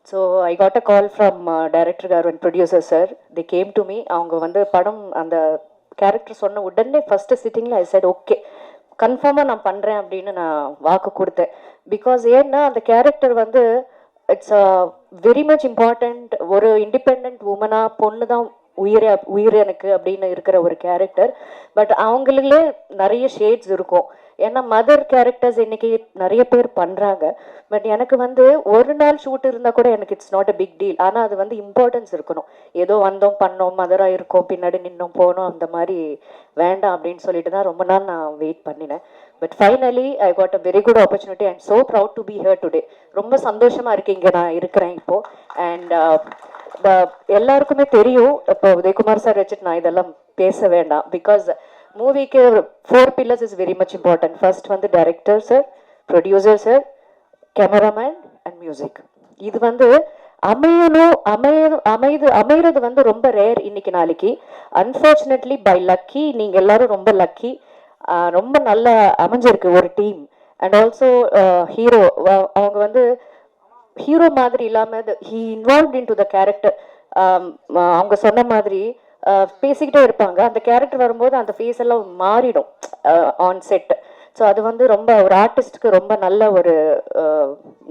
So I got a call from director car and producer sir. The came to me. அவங்க வந்து படம் அந்த கேரக்டர் சொன்ன உடனே ஃபஸ்ட்டு சிட்டிங்கில் ஐ செட் ஓகே, கன்ஃபார்மாக நான் பண்ணுறேன் அப்படின்னு நான் வாக்கு கொடுத்தேன். பிகாஸ் ஏன்னா அந்த கேரக்டர் வந்து இட்ஸ் வெரி மச் இம்பார்ட்டண்ட். ஒரு இண்டிபெண்ட் உமனாக பொண்ணு தான் உயிர் எனக்கு அப்படின்னு இருக்கிற ஒரு கேரக்டர். பட் அவங்களுக்குள்ளே நிறைய ஷேட்ஸ் இருக்கும். ஏன்னா மதர் கேரக்டர்ஸ் இன்னைக்கு நிறைய பேர் பண்ணுறாங்க. பட் எனக்கு வந்து ஒரு நாள் ஷூட் இருந்தால் கூட எனக்கு it's not a big deal. ஆனால் அது வந்து இம்பார்ட்டன்ஸ் இருக்கணும். ஏதோ வந்தோம் பண்ணோம் மதராக இருக்கோம் பின்னாடி நின்னோம் போனோம் அந்த மாதிரி வேண்டாம் அப்படின்னு சொல்லிட்டு தான் ரொம்ப நாள் நான் வெயிட் பண்ணினேன். But finally I got a very good opportunity. I am so proud to be here today. ரொம்ப சந்தோஷமாக இருக்கு இங்கே நான் இருக்கிறேன் இப்போது. அண்ட் எல்லாருக்குமே தெரியும், இப்போ உதயகுமார் சார் வச்சுட்டு நான் இதெல்லாம் பேச வேண்டாம். பிகாஸ் மூவிக்கு 4 pillars is very much important. First வந்து director sir, producer sir, cameraman and music. இது வந்து அமைகிறது வந்து ரொம்ப ரேர் இன்னைக்கு நாளைக்கு. அன்ஃபார்ச்சுனேட்லி பை லக்கி, நீங்கள் எல்லாரும் ரொம்ப லக்கி. ரொம்ப நல்லா அமைஞ்சிருக்கு ஒரு டீம். அண்ட் ஆல்சோ ஹீரோ அவங்க வந்து ஹீரோ மாதிரி இல்லாமல் he involved in to the character. அவங்க சொன்ன மாதிரி பேசிக்கிட்டே இருப்பாங்க. அந்த கேரக்டர் வரும்போது அந்த ஃபேஸ் எல்லாம் மாறிடும் ஆன் செட். ஸோ அது வந்து ரொம்ப ஒரு ஆர்டிஸ்ட்க்கு ரொம்ப நல்ல ஒரு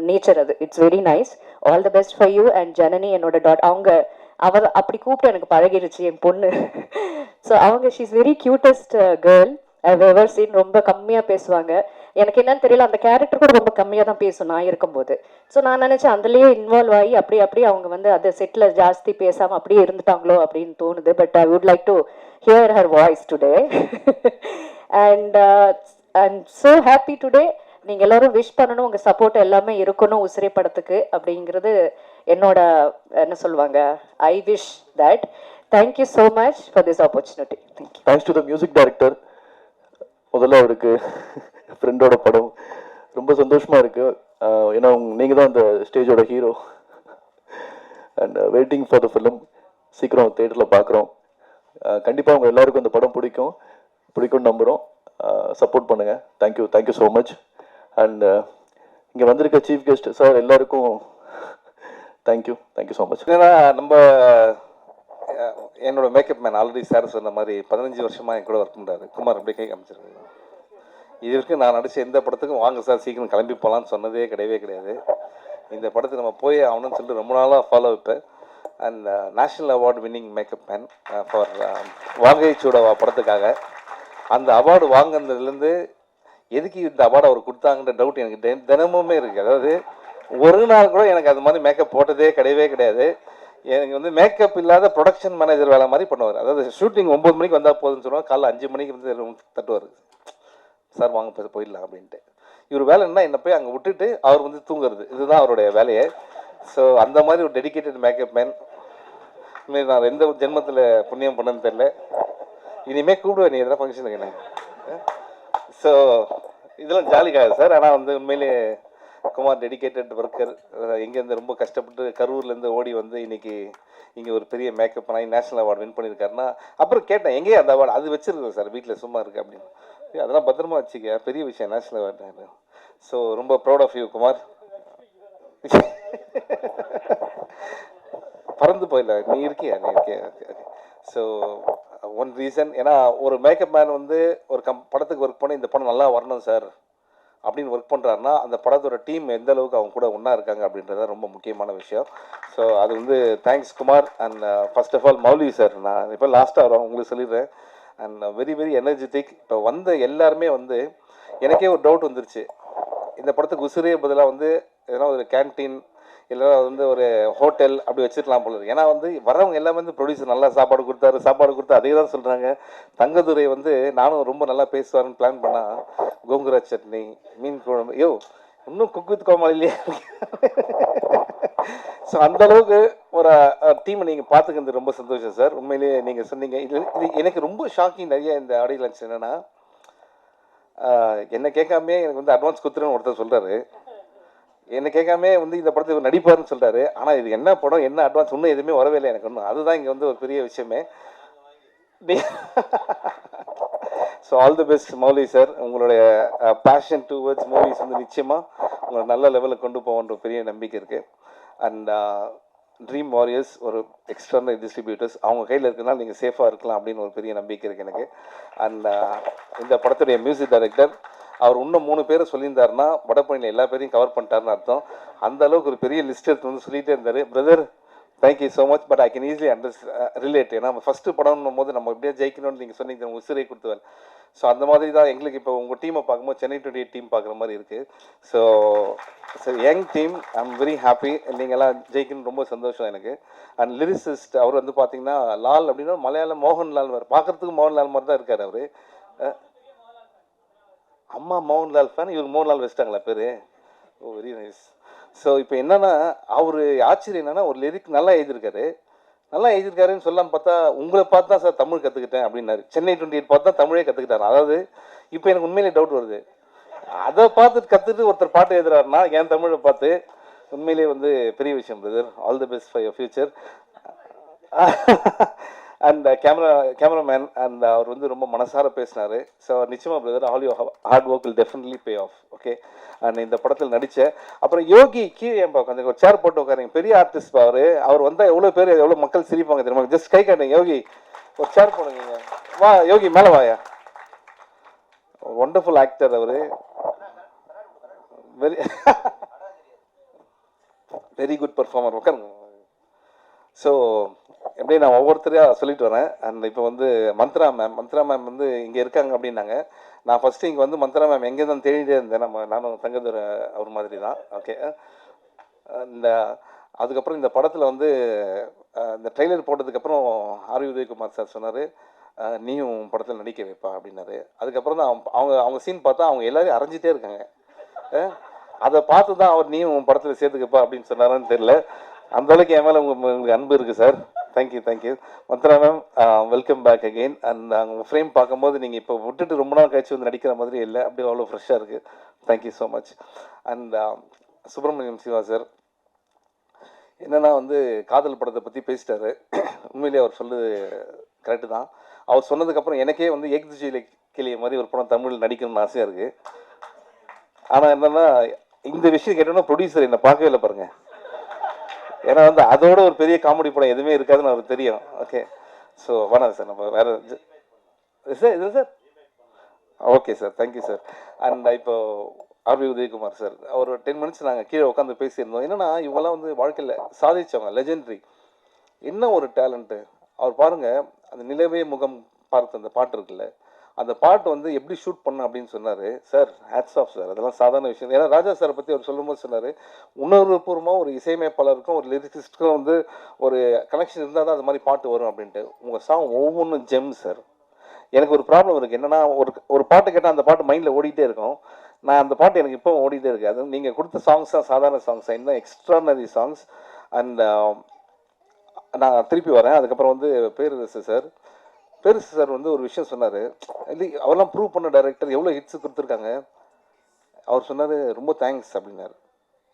நேச்சர் அது. It's very nice. All the best for you. And Janani என்னோட அவர் அப்படி கூப்பிட்டு எனக்கு பழகிடுச்சு என் பொண்ணு. ஸோ அவங்க she is very cutest girl I've ever seen. ரொம்ப கம்மியாக பேசுவாங்க. எனக்கு என்னன்னு தெரியல, அந்த கேரக்டர் கூட ரொம்ப கம்மியாக தான் பேசும் நான் இருக்கும்போது. ஸோ நான் நினச்சேன் அதுலேயே இன்வால்வ் ஆகி அப்படியே அவங்க வந்து அந்த செட்டில் ஜாஸ்தி பேசாமல் அப்படியே இருந்துட்டாங்களோ அப்படின்னு தோணுது. But I would like to hear her voice today. And I am so happy today. நீங்கள் எல்லோரும் விஷ் பண்ணணும், உங்கள் சப்போர்ட் எல்லாமே இருக்கணும் உசிரே படத்துக்கு அப்படிங்கிறது என்னோட என்ன சொல்லுவாங்க, I wish that. Thank you so much for this opportunity. Thank you. Thanks to the music director. முதல்ல அவருக்கு ஃப்ரெண்டோட படம் ரொம்ப சந்தோஷமாக இருக்குது. ஏன்னா நீங்கள் தான் அந்த ஸ்டேஜோட hero. And waiting for the film. சீக்கிரம் தேட்டரில் பார்க்குறோம். கண்டிப்பாக அவங்க எல்லாருக்கும் அந்த படம் பிடிக்கும்னு நம்புகிறோம். சப்போர்ட் பண்ணுங்கள். Thank you so much. அண்ட் இங்கே வந்திருக்க சீஃப் கெஸ்ட் சார் எல்லாருக்கும் தேங்க்யூ ஸோ மச். ஏன்னா நம்ம என்னோட மேக்கப் மேன் ஆல்ரெடி சார் சொன்ன மாதிரி 15 வருஷமாக என் கூட ஒர்க் பண்ணுறாரு. குமார் அப்படியே கை காமிச்சிருக்காரு. இது வரைக்கும் நான் நடித்த எந்த படத்துக்கும் வாங்க சார் சீக்கிரம் கிளம்பி போகலான்னு சொன்னதே கிடையாது. இந்த படத்துக்கு நம்ம போய் ஆகணும்னு சொல்லிட்டு ரொம்ப நாளாக ஃபாலோ வைப்பேன். And national award winning makeup man for வாங்கை சூடவா படத்துக்காக. அந்த அவார்டு வாங்கினதுலேருந்து எதுக்கு இந்த அவார்டு அவர் கொடுத்தாங்கன்ற டவுட் எனக்கு தினமுமே இருக்குது. அதாவது ஒரு நாள் கூட எனக்கு அது மாதிரி மேக்கப் போட்டதே கிடையாது. எனக்கு வந்து மேக்கப் இல்லாத ப்ரொடக்ஷன் மேனேஜர் வேலை மாதிரி பண்ணுவார். அதாவது ஷூட்டிங் 9 மணிக்கு வந்தால் போதுன்னு சொல்லுவாங்க. காலைல 5 மணிக்கு வந்து தட்டுவார், சார் வாங்க போயிடலாம் அப்படின்ட்டு. இவர் வேலை என்ன, என்னை போய் அங்கே விட்டுட்டு அவர் வந்து தூங்குறது, இதுதான் அவருடைய வேலையை. ஸோ அந்த மாதிரி ஒரு டெடிக்கேட்டட் மேக்கப் மேன். இனிமேல் நான் எந்த ஜென்மத்தில் புண்ணியம் பண்ணேன்னு தெரில. இனிமேல் கூப்பிடுவேன் நீ எதனா ஃபங்க்ஷனுக்கு என்ன. ஸோ இதெல்லாம் ஜாலிக்காக சார். ஆனால் வந்து உண்மையிலே குமார் டெடிக்கேட்டட் ஒர்க்கர். இங்கேருந்து ரொம்ப கஷ்டப்பட்டு கரூர்லேருந்து ஓடி வந்து இன்னைக்கு இங்கே ஒரு பெரிய மேக்கப் பண்ணி நேஷனல் அவார்டு வின் பண்ணியிருக்காருன்னா, அப்புறம் கேட்டேன் எங்கேயே அந்த அவார்டு, அது வச்சுருக்கேன் சார் வீட்டில் சும்மா இருக்குது அப்படின்னு. அதெல்லாம் பத்திரமா வச்சுக்க, பெரிய விஷயம் நேஷனல் அவார்டு. ஸோ ரொம்ப ப்ரௌட் ஆஃப் யூ குமார். பறந்து போயிடல, நீ இருக்கியா. ஸோ ஒன் ரீசன், ஏன்னா ஒரு மேக்கப் மேன் வந்து ஒரு படத்துக்கு ஒர்க் பண்ணி இந்த படம் நல்லா வரணும் சார், அப்படின்னு ஒர்க் பண்ணுறாருன்னா அந்த படத்தோட டீம் எந்த அளவுக்கு அவங்க கூட ஒன்றா இருக்காங்க அப்படின்றது ரொம்ப முக்கியமான விஷயம். ஸோ அது வந்து thanks Kumar and first of all Mouli sir. நான் இப்போ லாஸ்ட்டாக வரோம் உங்களுக்கு சொல்லிடுறேன். And very very energetic. இப்போ வந்த எல்லாருமே வந்து எனக்கே ஒரு டவுட் வந்துருச்சு, இந்த படத்துக்கு உசுரே பதிலாக வந்து எதனா ஒரு கேன்டீன் இல்லைனா வந்து ஒரு ஹோட்டல் அப்படி வச்சுருக்கலாம் போல இருக்கு. ஏன்னா வந்து வரவங்க எல்லாமே வந்து ப்ரொடியூசர் நல்லா சாப்பாடு கொடுத்தா அதே தான் சொல்கிறாங்க. தங்கதுரை வந்து நானும் ரொம்ப நல்லா பேசுவாருன்னு பிளான் பண்ணால் கோங்குரா சட்னி, மீன் குழம்பு, ஐயோ இன்னும் குக் வித் கோமாளிலேயே. ஸோ அந்தளவுக்கு ஒரு டீமை நீங்கள் பார்த்துக்கிறது ரொம்ப சந்தோஷம் சார். உண்மையிலேயே நீங்கள் சொன்னீங்க. இது எனக்கு ரொம்ப ஷாக்கிங் நிறைய இந்த ஆடியோ லான்ச் என்னென்னா, என்னை கேட்காமே எனக்கு வந்து அட்வான்ஸ் கொடுத்துருன்னு ஒருத்தர் சொல்கிறாரு. என்னை கேட்காமே வந்து இந்த படத்தை நடிப்பாருன்னு சொல்கிறாரு. ஆனால் இது என்ன படம், என்ன அட்வான்ஸ், இன்னும் எதுவுமே வரவே இல்லை எனக்கு ஒன்றும். அதுதான் இங்கே வந்து ஒரு பெரிய விஷயமே. So all the best Mouli sir. உங்களுடைய பேஷன் டுவர்ட்ஸ் மூவிஸ் வந்து நிச்சயமாக உங்களை நல்ல லெவலில் கொண்டு போகன்ற பெரிய நம்பிக்கை இருக்குது. அண்ட் ட்ரீம் வாரியர்ஸ் ஒரு எக்ஸ்டர்னல் டிஸ்ட்ரிபியூட்டர்ஸ் அவங்க கையில் இருக்கிறனால நீங்கள் சேஃபாக இருக்கலாம் அப்படின்னு ஒரு பெரிய நம்பிக்கை இருக்குது எனக்கு. அண்ட் இந்த படத்துடைய மியூசிக் டைரக்டர் அவர் இன்னும் 3 பேரை சொல்லியிருந்தாருன்னா வடபழனியில் எல்லா பேரையும் கவர் பண்ணிட்டாருன்னு அர்த்தம். அந்த அளவுக்கு ஒரு பெரிய லிஸ்ட் எடுத்து வந்து சொல்லிகிட்டே இருந்தார். Brother thank you so much. But I can easily relate. ஏன்னா நம்ம ஃபஸ்ட்டு படம்னும் போது நம்ம எப்படியா ஜெயிக்கணும்னு நீங்கள் சொன்னீங்க, உசிரை கொடுத்துவேன். ஸோ அந்த மாதிரி தான் எங்களுக்கு இப்போ உங்கள் டீமை பார்க்கும்போது சென்னை 28 டீம் பார்க்குற மாதிரி இருக்குது. So young team, I am very happy. நீங்கள்லாம் ஜெயிக்கணும்னு ரொம்ப சந்தோஷம் எனக்கு. அண்ட் லிரிசிஸ்ட் அவர் வந்து பார்த்தீங்கன்னா லால் அப்படின்னா மலையாளம் மோகன்லால் வர பார்க்குறதுக்கு மோகன்லால் மாதிரி தான் இருக்கார் அவர். அம்மா மோகன்லால் ஃபேன், இவர் மோகன்லால் வச்சிட்டாங்களா பேர்? ஓ வெரி நைஸ். ஸோ இப்போ என்னென்னா அவர் ஆச்சரியம் என்னென்னா ஒரு லிரிக் நல்லா எழுதியிருக்காருன்னு சொல்லாமல் பார்த்தா உங்களை பார்த்து தான் சார் தமிழ் கற்றுக்கிட்டேன் அப்படின்னாரு. சென்னை 28 பார்த்து தான் தமிழே கற்றுக்கிட்டாரு. அதாவது இப்போ எனக்கு உண்மையிலே டவுட் வருது, அதை பார்த்துட்டு கற்றுட்டு ஒருத்தர் பாட்டு எழுதுறாருன்னா என் தமிழை பார்த்து உண்மையிலே வந்து பெரிய விஷயம் brother. All the best for your future. And cameraman and அவர் வந்து ரொம்ப மனசார பேசினார். ஸோ நிச்சயமாக brother all you hard work will definitely pay off. Okay. And இந்த படத்தில் நடித்தேன். அப்புறம் யோகி கீழே கொஞ்சம் ஒரு சேர் போட்டு உட்காருங்க, பெரிய ஆர்டிஸ்ட் அவர் வந்தால் எவ்வளோ பேர் எவ்வளோ மக்கள் சிரிப்பாங்க தெரியுமா? ஜஸ்ட் கை காட்டுங்க யோகி, ஒரு சேர் போடுங்க. வா யோகி மேலே வாயா. ஒண்டர்ஃபுல் ஆக்டர் அவர். Very very good performer. உட்காருங்க. ஸோ எப்படி நான் ஒவ்வொருத்தரையாக சொல்லிட்டு வரேன். அண்ட் இப்போ வந்து மந்த்ரா மேம் வந்து இங்கே இருக்காங்க அப்படின்னாங்க. நான் ஃபஸ்ட்டு இங்கே வந்து மந்த்ரா மேம் எங்கே தான் தேடிட்டே இருந்தேன். நானும் தங்கதுரை அவர் மாதிரி தான். ஓகே. அதுக்கப்புறம் இந்த படத்தில் வந்து இந்த ட்ரெய்லர் போட்டதுக்கப்புறம் ஆர் உதயகுமார் சார் சொன்னார், நீயும் படத்தில் நடிக்க வைப்பா அப்படின்னாரு. அதுக்கப்புறம் தான் அவங்க சீன் பார்த்தா அவங்க எல்லோரும் அரைஞ்சிட்டே இருக்காங்க. அதை பார்த்து தான் அவர் நீயும் படத்தில் சேர்த்துக்கப்பா அப்படின்னு சொன்னாரான்னு தெரியல. அந்த அளவுக்கு என் மேலே உங்களுக்கு அன்பு இருக்குது sir. Thank you Mantra ma'am. Welcome back again. And உங்கள் ஃப்ரேம் பார்க்கும்போது நீங்கள் இப்போ விட்டுட்டு ரொம்ப நாள் கழிச்சு வந்து நடிக்கிற மாதிரி இல்லை, அப்படியே அவ்வளோ ஃப்ரெஷ்ஷாக இருக்குது. Thank you so much. And Subramaniam Siva sir என்னென்னா வந்து காதல் படத்தை பற்றி பேசிட்டாரு. உண்மையிலேயே அவர் சொல்லுது கரெக்டு தான். அவர் சொன்னதுக்கப்புறம் எனக்கே வந்து ஏக்துஜியில் கிளிய மாதிரி ஒரு படம் தமிழில் நடிக்கணும்னு ஆசையாக இருக்குது. ஆனால் என்னென்னா இந்த விஷயம் கேட்டோன்னா ப்ரொடியூசர் என்னை பார்க்கவே இல்லை பாருங்கள். ஏன்னா வந்து அதோட ஒரு பெரிய காமெடி படம் எதுவுமே இருக்காதுன்னு அவருக்கு தெரியும். ஓகே. ஸோ வேணாம் சார், நம்ம வேறு சார் இது sir. Okay sir, thank you sir. And இப்போ ஆர் உதயகுமார் சார் ஒரு 10 மினிட்ஸ் நாங்கள் கீழே உட்காந்து பேசியிருந்தோம். என்னென்னா இவங்கெல்லாம் வந்து வாழ்க்கையில் சாதிச்சவங்க, லெஜெண்டரி. என்ன ஒரு டேலண்ட்டு அவர் பாருங்கள். அந்த நிலவே முகம் பார்த்து அந்த பாட்டு இருக்குல்ல, அந்த பாட்டு வந்து எப்படி ஷூட் பண்ண அப்படின்னு சொன்னார் சார். Hats off sir. அதெல்லாம் சாதாரண விஷயம். ஏன்னா ராஜா சாரை பற்றி அவர் சொல்லும்போது சொன்னார், உணர்வுபூர்வமாக ஒரு இசையமைப்பாளருக்கும் ஒரு லிரிசிஸ்ட்டுக்கும் வந்து ஒரு கனெக்ஷன் இருந்தால் தான் அது மாதிரி பாட்டு வரும் அப்படின்ட்டு. உங்கள் சாங் ஒவ்வொன்றும் ஜெம் சார். எனக்கு ஒரு ப்ராப்ளம் இருக்குது. என்னென்னா ஒரு பாட்டு கேட்டால் அந்த பாட்டு மைண்டில் ஓடிட்டே இருக்கும். நான் அந்த பாட்டு எனக்கு இப்போ ஓடிட்டே இருக்குது. அது நீங்கள் கொடுத்த சாங்ஸ் தான் சாதாரண சாங்ஸ், இன்னும் எக்ஸ்ட்ரானரி சாங்ஸ். அண்ட் நான் திருப்பி வரேன். அதுக்கப்புறம் வந்து பேரரசு சார் வந்து ஒரு விஷயம் சொன்னார். இல்லை அவரெல்லாம் ப்ரூவ் பண்ண டைரக்டர் எவ்வளோ ஹிட்ஸு கொடுத்துருக்காங்க. அவர் சொன்னார் ரொம்ப தேங்க்ஸ் அப்படின்னாரு.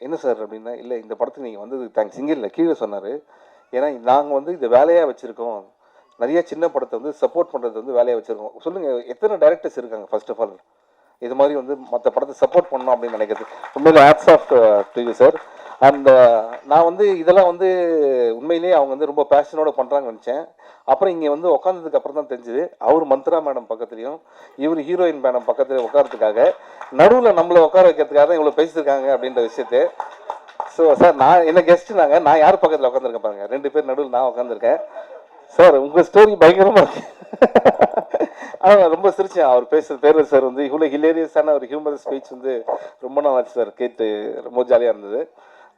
என்ன சார் அப்படின்னா, இல்லை இந்த படத்துக்கு நீங்கள் வந்தது தேங்க்ஸ் இங்கே இல்லை கீழே சொன்னார். ஏன்னா நாங்கள் வந்து இதை வேலையாக வச்சுருக்கோம். நிறைய சின்ன படத்தை வந்து சப்போர்ட் பண்ணுறது வந்து வேலையாக வச்சுருக்கோம். சொல்லுங்கள் எத்தனை டைரக்டர்ஸ் இருக்காங்க ஃபர்ஸ்ட் ஆஃப் ஆல் இது மாதிரி வந்து மற்ற படத்தை சப்போர்ட் பண்ணணும் அப்படின்னு நினைக்கிறது. உண்மையிலே hats off to you sir. And நான் வந்து இதெல்லாம் வந்து உண்மையிலேயே அவங்க வந்து ரொம்ப பேஷனோட பண்ணுறாங்கன்னு நினச்சேன். அப்புறம் இங்கே வந்து உட்காந்ததுக்கு அப்புறம் தான் தெரிஞ்சுது அவர் மந்த்ரா மேடம் பக்கத்துலையும் இவர் ஹீரோயின் மேடம் பக்கத்துலையும் உட்காரத்துக்காக நடுவில் நம்மளை உட்கார வைக்கிறதுக்காக தான் இவ்வளோ பேசியிருக்காங்க அப்படின்ற விஷயத்தை. ஸோ சார் நான் என்ன கெஸ்ட்டுனாங்க, நான் யார் பக்கத்தில் உட்காந்துருக்கேன் பாருங்க, 2 பேர் நடுவில் நான் உட்காந்துருக்கேன். சார் உங்கள் ஸ்டோரி பயங்கரமாக இருக்கு. ஆனால் நான் ரொம்ப சிரிச்சேன் அவர் பேசுகிற. பேர் சார் வந்து இவ்வளோ ஹிலேரியஸான ஒரு ஹியூமர் ஸ்பீச் வந்து ரொம்ப நாள் ஆச்சு சார் கேட்டு, ரொம்ப ஜாலியாக இருந்தது.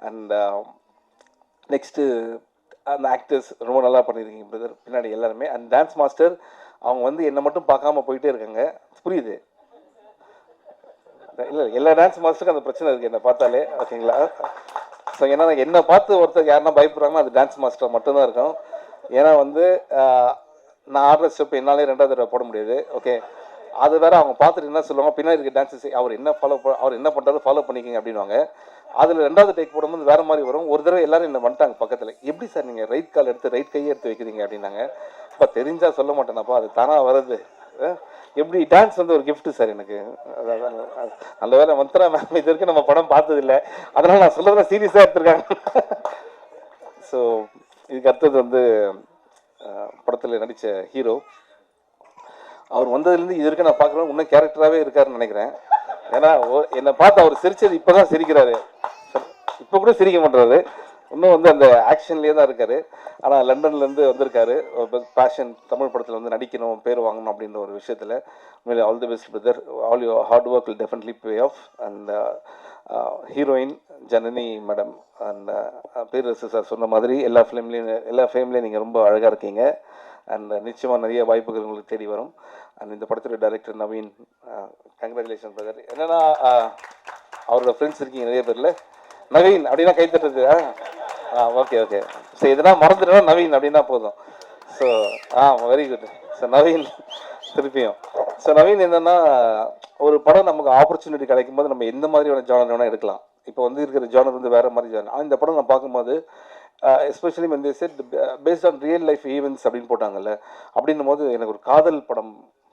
அண்ட் நெக்ஸ்ட்டு அந்த ஆக்டர்ஸ் ரொம்ப நல்லா பண்ணியிருக்கீங்க பிரதர், பின்னாடி எல்லாருமே. அண்ட் டான்ஸ் மாஸ்டர் அவங்க வந்து என்னை மட்டும் பார்க்காம போயிட்டே இருக்காங்க, புரியுது இல்லை? எல்லா டான்ஸ் மாஸ்டருக்கும் அந்த பிரச்சனை இருக்குது என்னை பார்த்தாலே, ஓகேங்களா? ஸோ ஏன்னா என்னை பார்த்து ஒருத்தர் யாருன்னா பயப்படுறாங்கன்னா அது டான்ஸ் மாஸ்டர் மட்டும்தான் இருக்கும். ஏன்னா வந்து நான் ஆடுற ஸ்டெப் என்னாலே 2வது தடவை போட முடியாது, ஓகே? அது வேற அவங்க பார்த்துட்டு என்ன சொல்லுவாங்க, பின்னாடி இருக்க டான்ஸஸ் அவர் என்ன அவர் என்ன பண்ணுறாரு ஃபாலோ பண்ணிக்கிங்க அப்படின்வாங்க. அதில் 2வது டேக் போடும்போது வேறு மாதிரி வரும். ஒரு தடவை எல்லாரும் என்ன வந்துட்டாங்க பக்கத்தில், எப்படி சார் நீங்கள் ரைட் கால் எடுத்து ரைட் கையை எடுத்து வைக்கிறீங்க அப்படின்னாங்க. இப்போ தெரிஞ்சால் சொல்ல மாட்டேனப்பா, அது தானாக வருது. எப்படி டான்ஸ் வந்து ஒரு கிஃப்ட்டு சார் எனக்கு. அதான் நல்ல வேலை மந்த்ரா மேம் இது வரைக்கும் நம்ம படம் பார்த்ததில்லை, அதனால் நான் சொல்கிறத சீரியஸாக எடுத்துருக்காங்க. ஸோ இதுக்கு அடுத்தது வந்து படத்தில் நடித்த ஹீரோ, அவர் வந்ததுலேருந்து இது வரைக்கும் நான் பார்க்குறேன் இன்னும் கேரக்டராகவே இருக்காருன்னு நினைக்கிறேன். ஏன்னா என்னை பார்த்து அவர் சிரிச்சது இப்போ தான் சிரிக்கிறாரு, இப்போ கூட சிரிக்க மாட்டாரு, இன்னும் வந்து அந்த ஆக்ஷன்லேயே தான் இருக்கார். ஆனால் லண்டன்லேருந்து வந்திருக்காரு, பேஷன் தமிழ் படத்தில் வந்து நடிக்கணும், பேர் வாங்கணும் அப்படின்ற ஒரு விஷயத்தில். உண்மையிலே all the best brother, all your hard work will definitely pay off. And heroine Janani madam and Perarasu sir சொன்ன மாதிரி எல்லா ஃபிலிம்லேயும் நீங்கள் ரொம்ப அழகாக இருக்கீங்க. அண்ட் நிச்சயமாக நிறைய வாய்ப்புகள் உங்களுக்கு தேடி வரும். அண்ட் இந்த படத்துடைய டைரக்டர் நவீன், கங்க்ராச்சுலேஷன் பிரதர். என்னென்னா அவரோட ஃப்ரெண்ட்ஸ் இருக்கீங்க நிறைய பேரில், நவீன் அப்படின்னா கை தட்டுறது. Okay okay. ஸோ எதுனா மறந்துட்டோம்னா நவீன் அப்படின்னா போதும். So very good. So Naveen திருப்பியும். ஸோ நவீன் என்னென்னா ஒரு படம் நமக்கு ஆப்பர்ச்சுனிட்டி கிடைக்கும் போது நம்ம எந்த மாதிரியான ஜானர் வேணால் எடுக்கலாம். இப்போ வந்து இருக்கிற ஜானர் வந்து வேறு மாதிரி ஜானர். ஆனால் இந்த படம் நான் பார்க்கும்போது எஸ்பெஷலி வந்து set based on real life events அப்படின்னு போட்டாங்கல்ல, அப்படின்னும் போது எனக்கு ஒரு காதல் படம்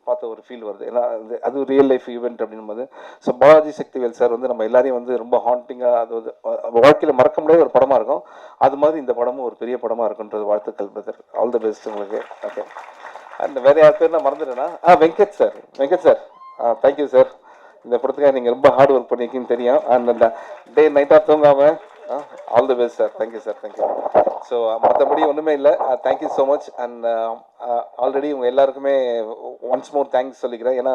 பார்த்த ஒரு ஃபீல் வருது. ஏன்னா அது ரியல் லைஃப் ஈவெண்ட் அப்படின்னும் போது. ஸோ பாலாஜி சக்திவேல் சார் வந்து நம்ம எல்லாரையும் வந்து ரொம்ப ஹாண்டிங்காக, அது வந்து வாழ்க்கையில் மறக்க முடியாத ஒரு படமாக இருக்கும். அது மாதிரி இந்த படமும் ஒரு பெரிய படமாக இருக்குன்றது வாழ்த்துக்கள் பிரதர். ஆல் தி பெஸ்ட் உங்களுக்கு. ஓகே. அண்ட் வேறு யார் பேர் நான் மறந்துட்டேன்னா Venkat sir. Venkat sir thank you sir. இந்த படத்துக்காக நீங்கள் ரொம்ப ஹார்ட் ஒர்க் பண்ணியிருக்கீங்கன்னு தெரியும். அண்ட் அந்த டே நைட்டாக தூங்காமல் all the best sir. Thank you sir, thank you. So மற்றபடி ஒன்றுமே இல்லை. Thank you so much. And already உங்கள் எல்லாருக்குமே ஒன்ஸ் மோர் தேங்க்ஸ் சொல்லிக்கிறேன். ஏன்னா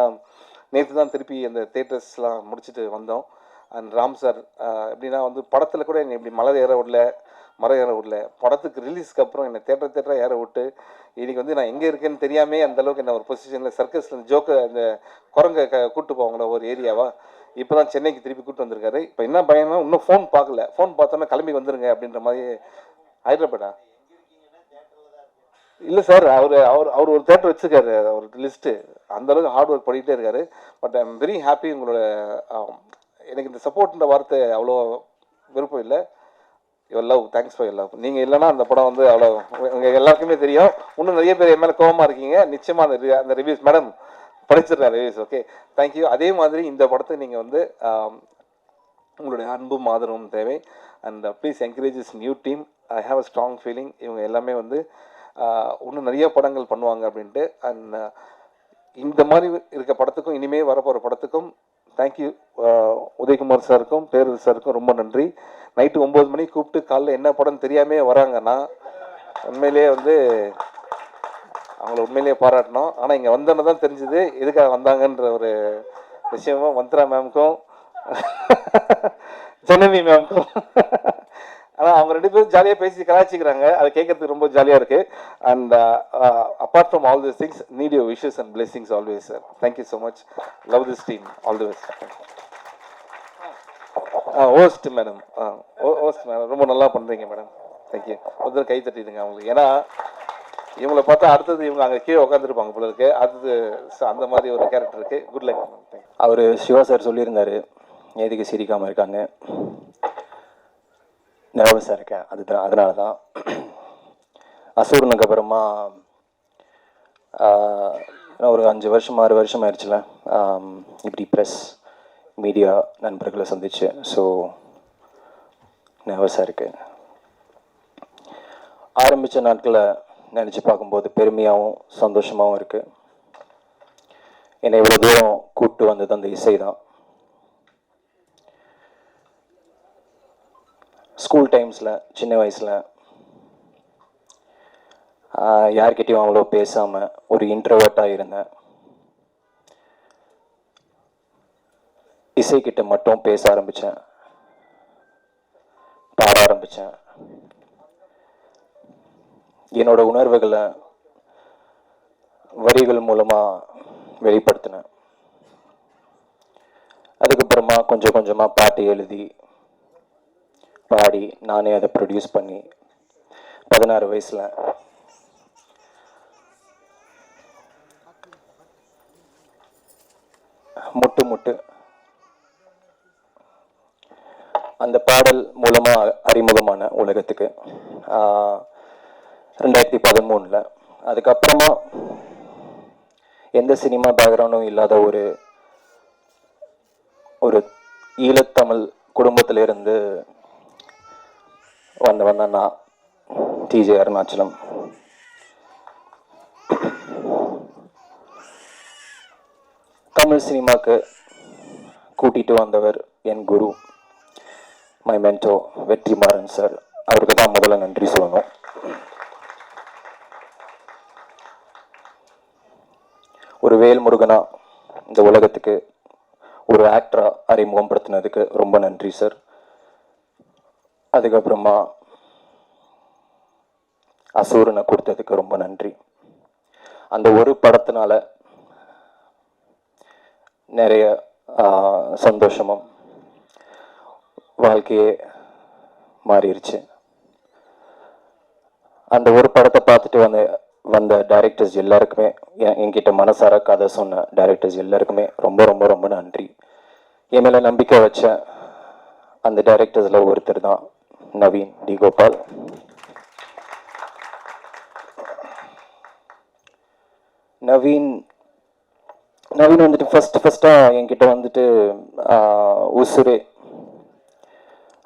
நேற்று தான் திருப்பி அந்த தேட்டர்ஸ்லாம் முடிச்சுட்டு வந்தோம். அண்ட் ராம் சார் எப்படின்னா வந்து படத்தில் கூட என்னை இப்படி மரம் ஏற விடல, படத்துக்கு ரிலீஸ்க்கு அப்புறம் என்னை தேட்டராக ஏற விட்டு இன்றைக்கி வந்து நான் எங்கே இருக்கேன்னு தெரியாமல் அந்தளவுக்கு என்ன ஒரு பொசிஷனில் சர்க்கஸில் ஜோக்கை இந்த குரங்கை கூப்பிட்டு போவாங்களா ஒரு ஏரியாவா, இப்போ தான் சென்னைக்கு திருப்பி கூப்பிட்டு வந்திருக்காரு. இப்போ என்ன பயம்னா இன்னும் ஃபோன் பார்க்கல, ஃபோன் பார்த்தோன்னா கிளம்பி வந்துருங்க அப்படின்ற மாதிரி. ஹைதராபாடா இல்லை சார், அவர் ஒரு தேட்டர் வச்சுருக்காரு, ஒரு லிஸ்ட்டு. அந்தளவுக்கு ஹார்ட் ஒர்க் பண்ணிகிட்டே இருக்காரு. But I am very happy. உங்களோட எனக்கு இந்த சப்போர்ட்ன்ற வார்த்தை அவ்வளோ விருப்பம் இல்லை. Your love, thanks for your love. நீங்கள் இல்லைன்னா அந்த படம் வந்து அவ்வளோ உங்கள் எல்லாருக்குமே தெரியும். இன்னும் நிறைய பேர் என் மேலே கோபமாக இருக்கீங்க. நிச்சயமாக அந்த ரிவ்யூஸ் மேடம் படிச்சிடுறேன் ரிவ்யூஸ். Okay, thank you. அதே மாதிரி இந்த படத்தை நீங்கள் வந்து உங்களுடைய அன்பும் ஆதரவும் தேவை. And please encourage is new team. I have a strong feeling இவங்க எல்லாமே வந்து இன்னும் நிறைய படங்கள் பண்ணுவாங்க அப்படின்ட்டு. அண்ட் இந்த மாதிரி இருக்க படத்துக்கும் இனிமேல் வரப்போகிற படத்துக்கும் தேங்க்யூ. உதயகுமார் சாருக்கும் பேரரசு சாருக்கும் ரொம்ப நன்றி. நைட்டு 9 மணிக்கு கூப்பிட்டு காலைல என்ன படம்னு தெரியாமே வராங்கன்னா உண்மையிலேயே வந்து அவங்கள உண்மையிலேயே பாராட்டணும். ஆனால் இங்கே வந்தோன்னு தான் தெரிஞ்சுது எதுக்காக வந்தாங்கன்ற ஒரு விஷயமும் மந்த்ரா மேம்க்கும் ஜனனி மேம்க்கும். ஆனால் அவங்க 2 பேரும் ஜாலியாக பேசி கலாய்ச்சிக்கிறாங்க, அதை கேட்கறதுக்கு ரொம்ப ஜாலியாக இருக்குது. And apart from all this things need your wishes and blessings always sir. Thank you so much. Love this team. All the best. Host madam, host madam ரொம்ப நல்லா பண்ணுறீங்க மேடம். தேங்க்யூ. ஒருத்தர் கை தட்டிடுங்க அவங்களுக்கு. ஏன்னா இவங்களை பார்த்தா அடுத்தது இவங்க அங்கே கீழே உட்காந்துருப்பாங்க போல இருக்கு. அடுத்தது அந்த மாதிரி ஒரு கேரக்டர் இருக்குது. Good luck ma'am. தேங்க்யூ. அவர் சிவா சார் சொல்லியிருந்தாரு எதுக்கு சிரிக்காமல் இருக்காங்க, நர்வஸாக இருக்கேன். அதனால தான் அசூர்னுக்கு அப்புறமா ஒரு 5 வருஷம் 6 வருஷம் ஆயிடுச்சுல இப்படி ப்ரெஸ் மீடியா நண்பர்களை சந்திச்சு. ஸோ நர்வஸாக இருக்கு. ஆரம்பித்த நாட்களில் நினச்சி பார்க்கும்போது பெருமையாகவும் சந்தோஷமாகவும் இருக்குது. என்னை இவ்வளோ தூரம் கூப்பிட்டு வந்தது அந்த இசை தான். ஸ்கூல் டைம்ஸில் சின்ன வயசில் யார்கிட்டையும் அவ்வளோ பேசாமல் ஒரு இன்ட்ரோவர்ட்டாக இருந்தேன். இசைக்கிட்ட மட்டும் பேச ஆரம்பித்தேன், பாட ஆரம்பித்தேன். என்னோட உணர்வுகளை வரிகள் மூலமாக வெளிப்படுத்தினேன். அதுக்கப்புறமா கொஞ்சம் கொஞ்சமாக பாட்டு எழுதி பாடி நானே அதை ப்ரொடியூஸ் பண்ணி 16 வயசில் முட்டு முட்டு அந்த பாடல் மூலமாக அறிமுகமான உலகத்துக்கு 2013. அதுக்கப்புறமா எந்த சினிமா பேக்ரவுண்டும் இல்லாத ஒரு ஈழத்தமிழ் குடும்பத்திலிருந்து வந்தவன் தான் நான், டிஜே அருணாச்சலம். தமிழ் சினிமாவுக்கு கூட்டிகிட்டு வந்தவர் என் குரு, மை மென்டோ வெற்றிமாறன் சார். அவருக்கு தான் முதல்ல நன்றி சொல்லணும். ஒரு வேல்முருகனா இந்த உலகத்துக்கு ஒரு ஆக்டரா அறிமுகப்படுத்தினதுக்கு ரொம்ப நன்றி சார். அதுக்கப்புறமா அசூரனை கொடுத்ததுக்கு ரொம்ப நன்றி. அந்த ஒரு படத்தினால நிறைய சந்தோஷமும் வாழ்க்கையே மாறிடுச்சு. அந்த ஒரு படத்தை பார்த்துட்டு வந்த டைரக்டர்ஸ் எல்லாருக்குமே, என்கிட்ட மனசார கதை சொன்ன டைரக்டர்ஸ் எல்லாருக்குமே ரொம்ப ரொம்ப ரொம்ப நன்றி. என் மேலே நம்பிக்கை வச்ச அந்த டைரக்டர்ஸில் ஒருத்தர் தான் நவீன் டி கோபால். நவீன் வந்துட்டு ஃபஸ்ட்டாக என்கிட்ட வந்துட்டு உசுரே,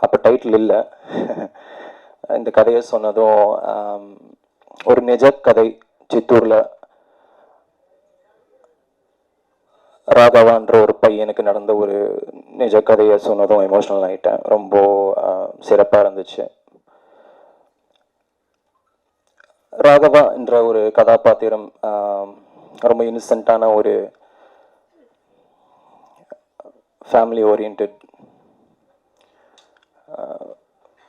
அப்போ டைட்டில் இல்லை, இந்த கதையை சொன்னதும் ஒரு நிஜ கதை, சித்தூரில் ராகவான்ற ஒரு பையனுக்கு நடந்த ஒரு நிஜ கதையை சொன்னதும் எமோஷ்னல் ஆகிட்டேன். ரொம்ப சிறப்பாக இருந்துச்சு. ராகவா என்ற ஒரு கதாபாத்திரம் ரொம்ப இன்னசென்ட்டான ஒரு ஃபேமிலி ஓரியன்ட்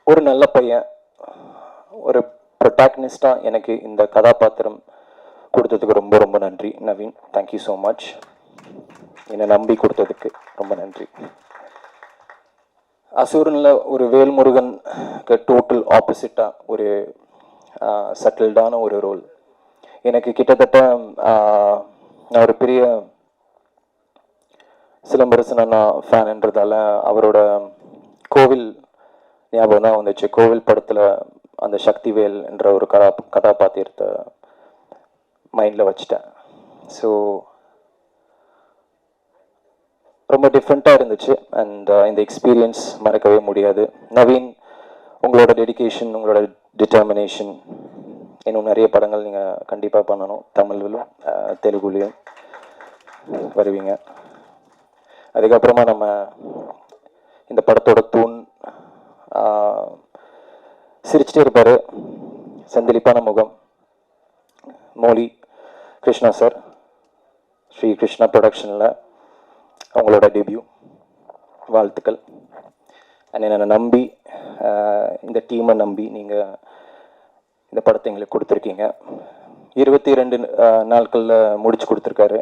ஒரு நல்ல பையன், ஒரு ப்ரொட்டாகனிஸ்டாக எனக்கு இந்த கதாபாத்திரம் கொடுத்ததுக்கு ரொம்ப ரொம்ப நன்றி நவீன். Thank you so much. என்னை நம்பி கொடுத்ததுக்கு ரொம்ப நன்றி. அசூரனில் ஒரு வேல்முருகனுக்கு டோட்டல் ஆப்போசிட்டாக ஒரு சட்டில்டான ஒரு ரோல். எனக்கு கிட்டத்தட்ட நான் ஒரு பெரிய சிலம்பரசன் அண்ணா ஃபேன்ன்றதால அவரோட கோவில் ஞாபகம் தான் வந்துச்சு. கோவில் படத்தில் அந்த சக்திவேல் என்ற ஒரு கதாபாத்திரத்தை மைண்டில் வச்சுட்டேன். ஸோ ரொம்ப டிஃப்ரெண்ட்டாக இருந்துச்சு. அண்ட் இந்த எக்ஸ்பீரியன்ஸ் மறக்கவே முடியாது. நவீன், உங்களோட டெடிகேஷன், உங்களோட டிட்டர்மினேஷன், இன்னும் நிறைய படங்கள் நீங்கள் கண்டிப்பாக பண்ணணும். தமிழ்லையும் தெலுங்குலேயும் வருவீங்க. அதுக்கப்புறமா நம்ம இந்த படத்தோட தூண் சிரிச்சிட்டே இருப்பார், செந்திலிப்பான முகம், மோலி கிருஷ்ணா சார், ஸ்ரீ கிருஷ்ணா ப்ரொடக்ஷனில் அவங்களோட டெபியூ. வாழ்த்துக்கள். அண்ட் என்னை நம்பி, இந்த டீமை நம்பி நீங்கள் இந்த படத்தை எங்களுக்கு கொடுத்துருக்கீங்க. 22 நாட்களில் முடிச்சு கொடுத்துருக்காரு.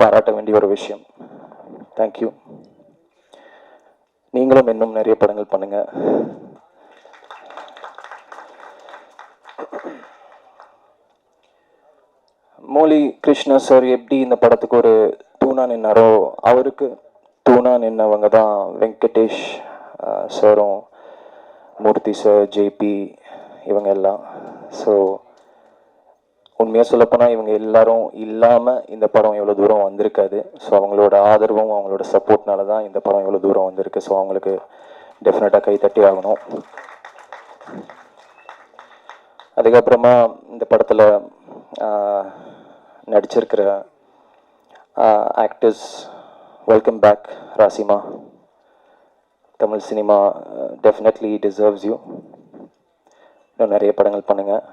பாராட்ட வேண்டிய ஒரு விஷயம். தேங்க்யூ. நீங்களும் இன்னும் நிறைய படங்கள் பண்ணுங்க. மோலி கிருஷ்ணா சார் எப்படி இந்த படத்துக்கு ஒரு தூணா நின்னாரோ, அவருக்கு தூணா நின்னவங்க தான் வெங்கடேஷ் சாரும், மூர்த்தி சார், ஜேபி, இவங்க எல்லாம். ஸோ உண்மையாக சொல்லப்போனால் இவங்க எல்லாரும் இல்லாமல் இந்த படம் எவ்வளோ தூரம் வந்திருக்காது. ஸோ அவங்களோட ஆதரவும் அவங்களோட சப்போர்ட்னால தான் இந்த படம் எவ்வளோ தூரம் வந்திருக்கு. ஸோ அவங்களுக்கு டெஃபினட்டாக கைத்தட்டி ஆகணும். அதுக்கப்புறமா இந்த படத்தில் நடிச்சிருக்கிற ஆக்டர்ஸ், வெல்கம் பேக் ராசிமா. Tamil cinema definitely deserves you. இன்னும் நிறைய படங்கள் பண்ணுங்கள்,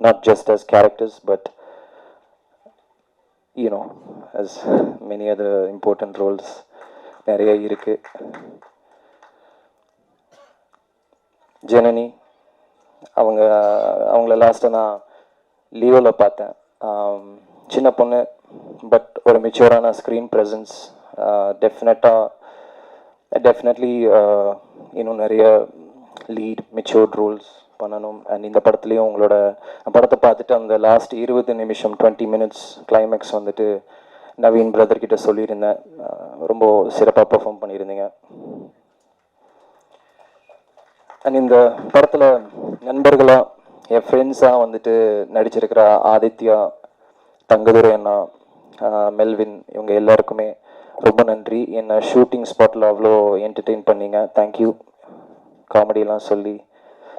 not just as characters but as many other important roles நிறைய இருக்குது. ஜனனி அவங்கள லாஸ்ட்டாக நான் லீவில் பார்த்தேன். சின்ன பொண்ணு பட் ஒரு மெச்சூரான ஸ்க்ரீன் ப்ரெசன்ஸ். டெஃபினெட்லி இன்னும் நிறைய லீட் மெச்சூர்ட் ரோல்ஸ் பண்ணணும். அண்ட் இந்த படத்துலேயும் உங்களோட படத்தை பார்த்துட்டு அந்த லாஸ்ட் 20 நிமிஷம் 20 minutes கிளைமேக்ஸ் வந்துட்டு நவீன் பிரதர்கிட்ட சொல்லியிருந்தேன். ரொம்ப சிறப்பாக பெர்ஃபார்ம் பண்ணியிருந்தீங்க. அண்ட் இந்த படத்தில் நண்பர்களாக என் ஃப்ரெண்ட்ஸாக வந்துட்டு நடிச்சிருக்கிற ஆதித்யா, தங்கதுரை அண்ணா, மெல்வின், இவங்க எல்லாருக்குமே ரொம்ப நன்றி. என்னை ஷூட்டிங் ஸ்பாட்டில் அவ்வளோ என்டர்டெயின் பண்ணீங்க. தேங்க்யூ. காமெடியெலாம் சொல்லி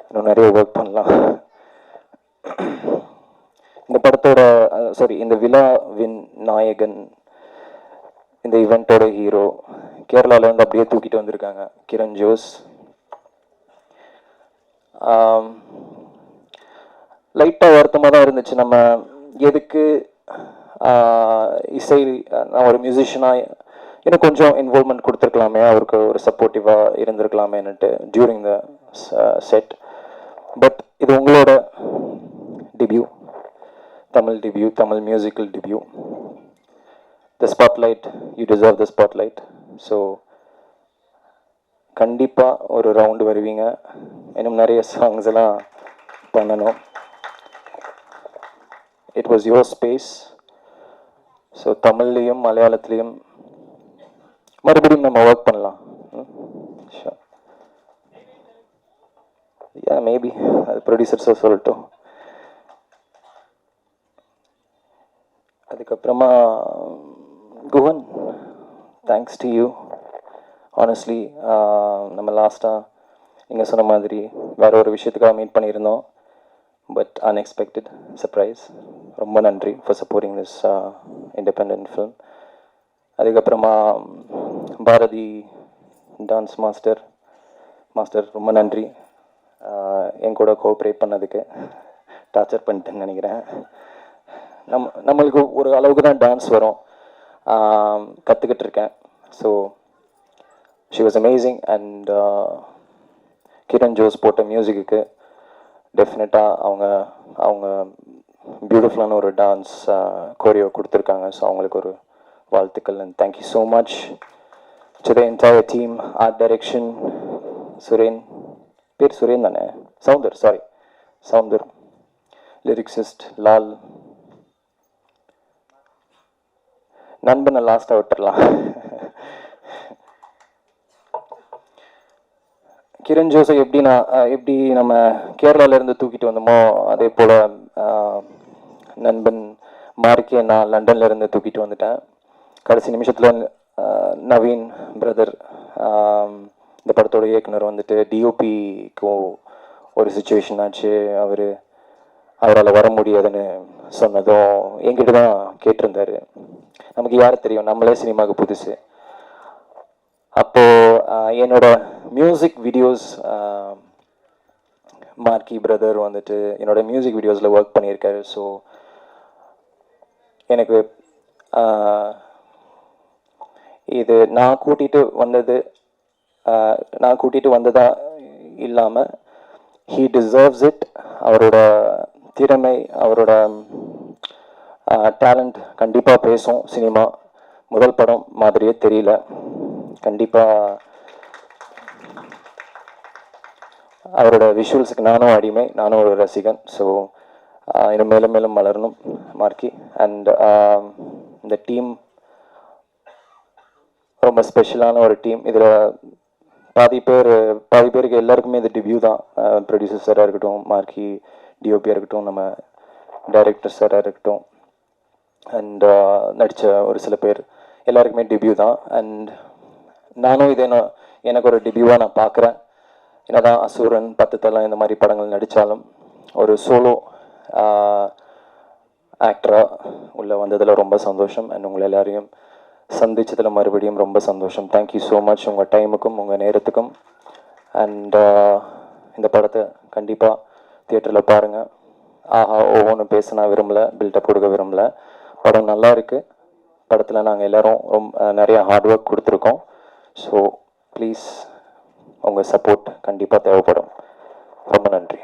இன்னும் நிறைய ஒர்க் பண்ணலாம். இந்த படத்தோட இந்த விழாவின் நாயகன், இந்த ஈவெண்ட்டோட ஹீரோ, கேரளாவிலேருந்து அப்படியே தூக்கிட்டு வந்திருக்காங்க, கிரண் ஜோஸ். லைட்டாக வருத்தமாக தான் இருந்துச்சு. நம்ம எதுக்கு இசை, நான் ஒரு மியூசிஷியனாக இன்னும் கொஞ்சம் இன்வால்மெண்ட் கொடுத்துருக்கலாமே, அவருக்கு ஒரு சப்போர்ட்டிவாக இருந்திருக்கலாமேன்னுட்டு டியூரிங் த செட். பட் இது உங்களோட debut, Tamil debut, Tamil musical debut. The spotlight, you deserve the spotlight. So கண்டிப்பாக ஒரு ரவுண்டு வருவீங்க. இன்னும் நிறைய சாங்ஸ் எல்லாம் பண்ணணும். It was your space. So தமிழ்லேயும் மலையாளத்துலேயும் மறுபடியும் நம்ம ஒர்க் பண்ணலாம். ஷோர். மேபி அது ப்ரொடியூசர்ஸோ சொல்லட்டும். அதுக்கப்புறமா Guhan, thanks to you. Honestly நம்ம லாஸ்ட்டாக நீங்கள் சொன்ன மாதிரி வேற ஒரு விஷயத்துக்காக மீட் பண்ணியிருந்தோம். But unexpected surprise. ரொம்ப நன்றி for supporting this independent film. அதுக்கப்புறமா பாரதி டான்ஸ் மாஸ்டர் ரொம்ப நன்றி என் கூட கோஆப்ரேட் பண்ணதுக்கு. டார்ச்சர் பண்ணிட்டேன்னு நினைக்கிறேன். நம்மளுக்கு ஒரு அளவுக்கு தான் டான்ஸ் வரும், கற்றுக்கிட்டு இருக்கேன். So she was amazing. And Kiran Jose போட்ட மியூசிக்கு டெஃபினட்டாக அவங்க பியூட்டிஃபுல்லான ஒரு டான்ஸ் கோரியோ கொடுத்துருக்காங்க. ஸோ அவங்களுக்கு ஒரு வாழ்த்துக்கள். And thank you so much to the entire team. Art direction Suren, பேர் சுரேன் தானே? சவுந்தர். லிரிக்ஸிஸ்ட் லால். நண்பனை லாஸ்ட்டாக விட்டுடலாம். கிரண் ஜோஸை எப்படி நம்ம கேரளாவிலேருந்து தூக்கிட்டு வந்தோமோ அதே போல் நண்பன் மார்க்கே நான் லண்டன்லேருந்து தூக்கிட்டு வந்துட்டேன். கடைசி நிமிஷத்தில் நவீன் பிரதர், இந்த படத்தோட இயக்குனர் வந்துட்டு டிஓபிக்கும் ஒரு சுச்சுவேஷன் ஆச்சு. அவரால் வர முடியாதுன்னு சொன்னதும் என்கிட்ட தான் கேட்டிருந்தார். நமக்கு யார் தெரியும், நம்மளே சினிமாவுக்கு புதுசு. அப்போது என்னோட மியூசிக் வீடியோஸ் மார்க்கி பிரதர் வந்துட்டு என்னோட மியூசிக் வீடியோஸில் ஒர்க் பண்ணியிருக்காரு. ஸோ எனக்கு இது நான் கூட்டிகிட்டு வந்ததா இல்லாமல் ஹீ டிசர்வ்ஸ் இட். அவரோட திறமை, அவரோட டேலண்ட் கண்டிப்பாக பேசும். சினிமா முதல் படம் மாதிரியே தெரியல. கண்டிப்பாக அவரோட விஷுவல்ஸுக்கு நானும் அடிமை, நானும் ஒரு ரசிகன். ஸோ இன்னும் மேலும் மேலும் வளரணும் மார்க்கி. அண்ட் இந்த டீம் ரொம்ப ஸ்பெஷலான ஒரு டீம். இதில் பாதி பேருக்கு எல்லாருக்குமே இது டெபியூ தான். ப்ரொடியூசர் சாராக இருக்கட்டும், மார்க்கி டிஓபியாக இருக்கட்டும், நம்ம டைரக்டர் சாராக இருக்கட்டும், அண்ட் நடித்த ஒரு சில பேர் எல்லாருக்குமே டெபியூ தான். அண்ட் நானும் இதை எனக்கு ஒரு டெபியூவாக நான் பார்க்குறேன். என்னதான் அசூரன், 10 தலை இந்த மாதிரி படங்கள் நடித்தாலும் ஒரு சோலோ ஆக்டராக உள்ளே வந்ததில் ரொம்ப சந்தோஷம். அண்ட் உங்களை எல்லாரையும் சந்திச்சதில் மறுபடியும் ரொம்ப சந்தோஷம். தேங்க்யூ ஸோ மச் உங்கள் டைமுக்கும் உங்கள் நேரத்துக்கும். அண்ட் இந்த படத்தை கண்டிப்பாக தியேட்டரில் பாருங்கள். ஆஹா ஒவ்வொன்றும் பேச நான் விரும்பலை, பில்டப் கொடுக்க விரும்பலை. படம் நல்லா இருக்குது. படத்தில் நாங்கள் எல்லோரும் ரொம்ப நிறையா ஹார்ட் ஒர்க் கொடுத்துருக்கோம். ஸோ ப்ளீஸ் உங்கள் சப்போர்ட் கண்டிப்பாக தேவைப்படும். ரொம்ப நன்றி.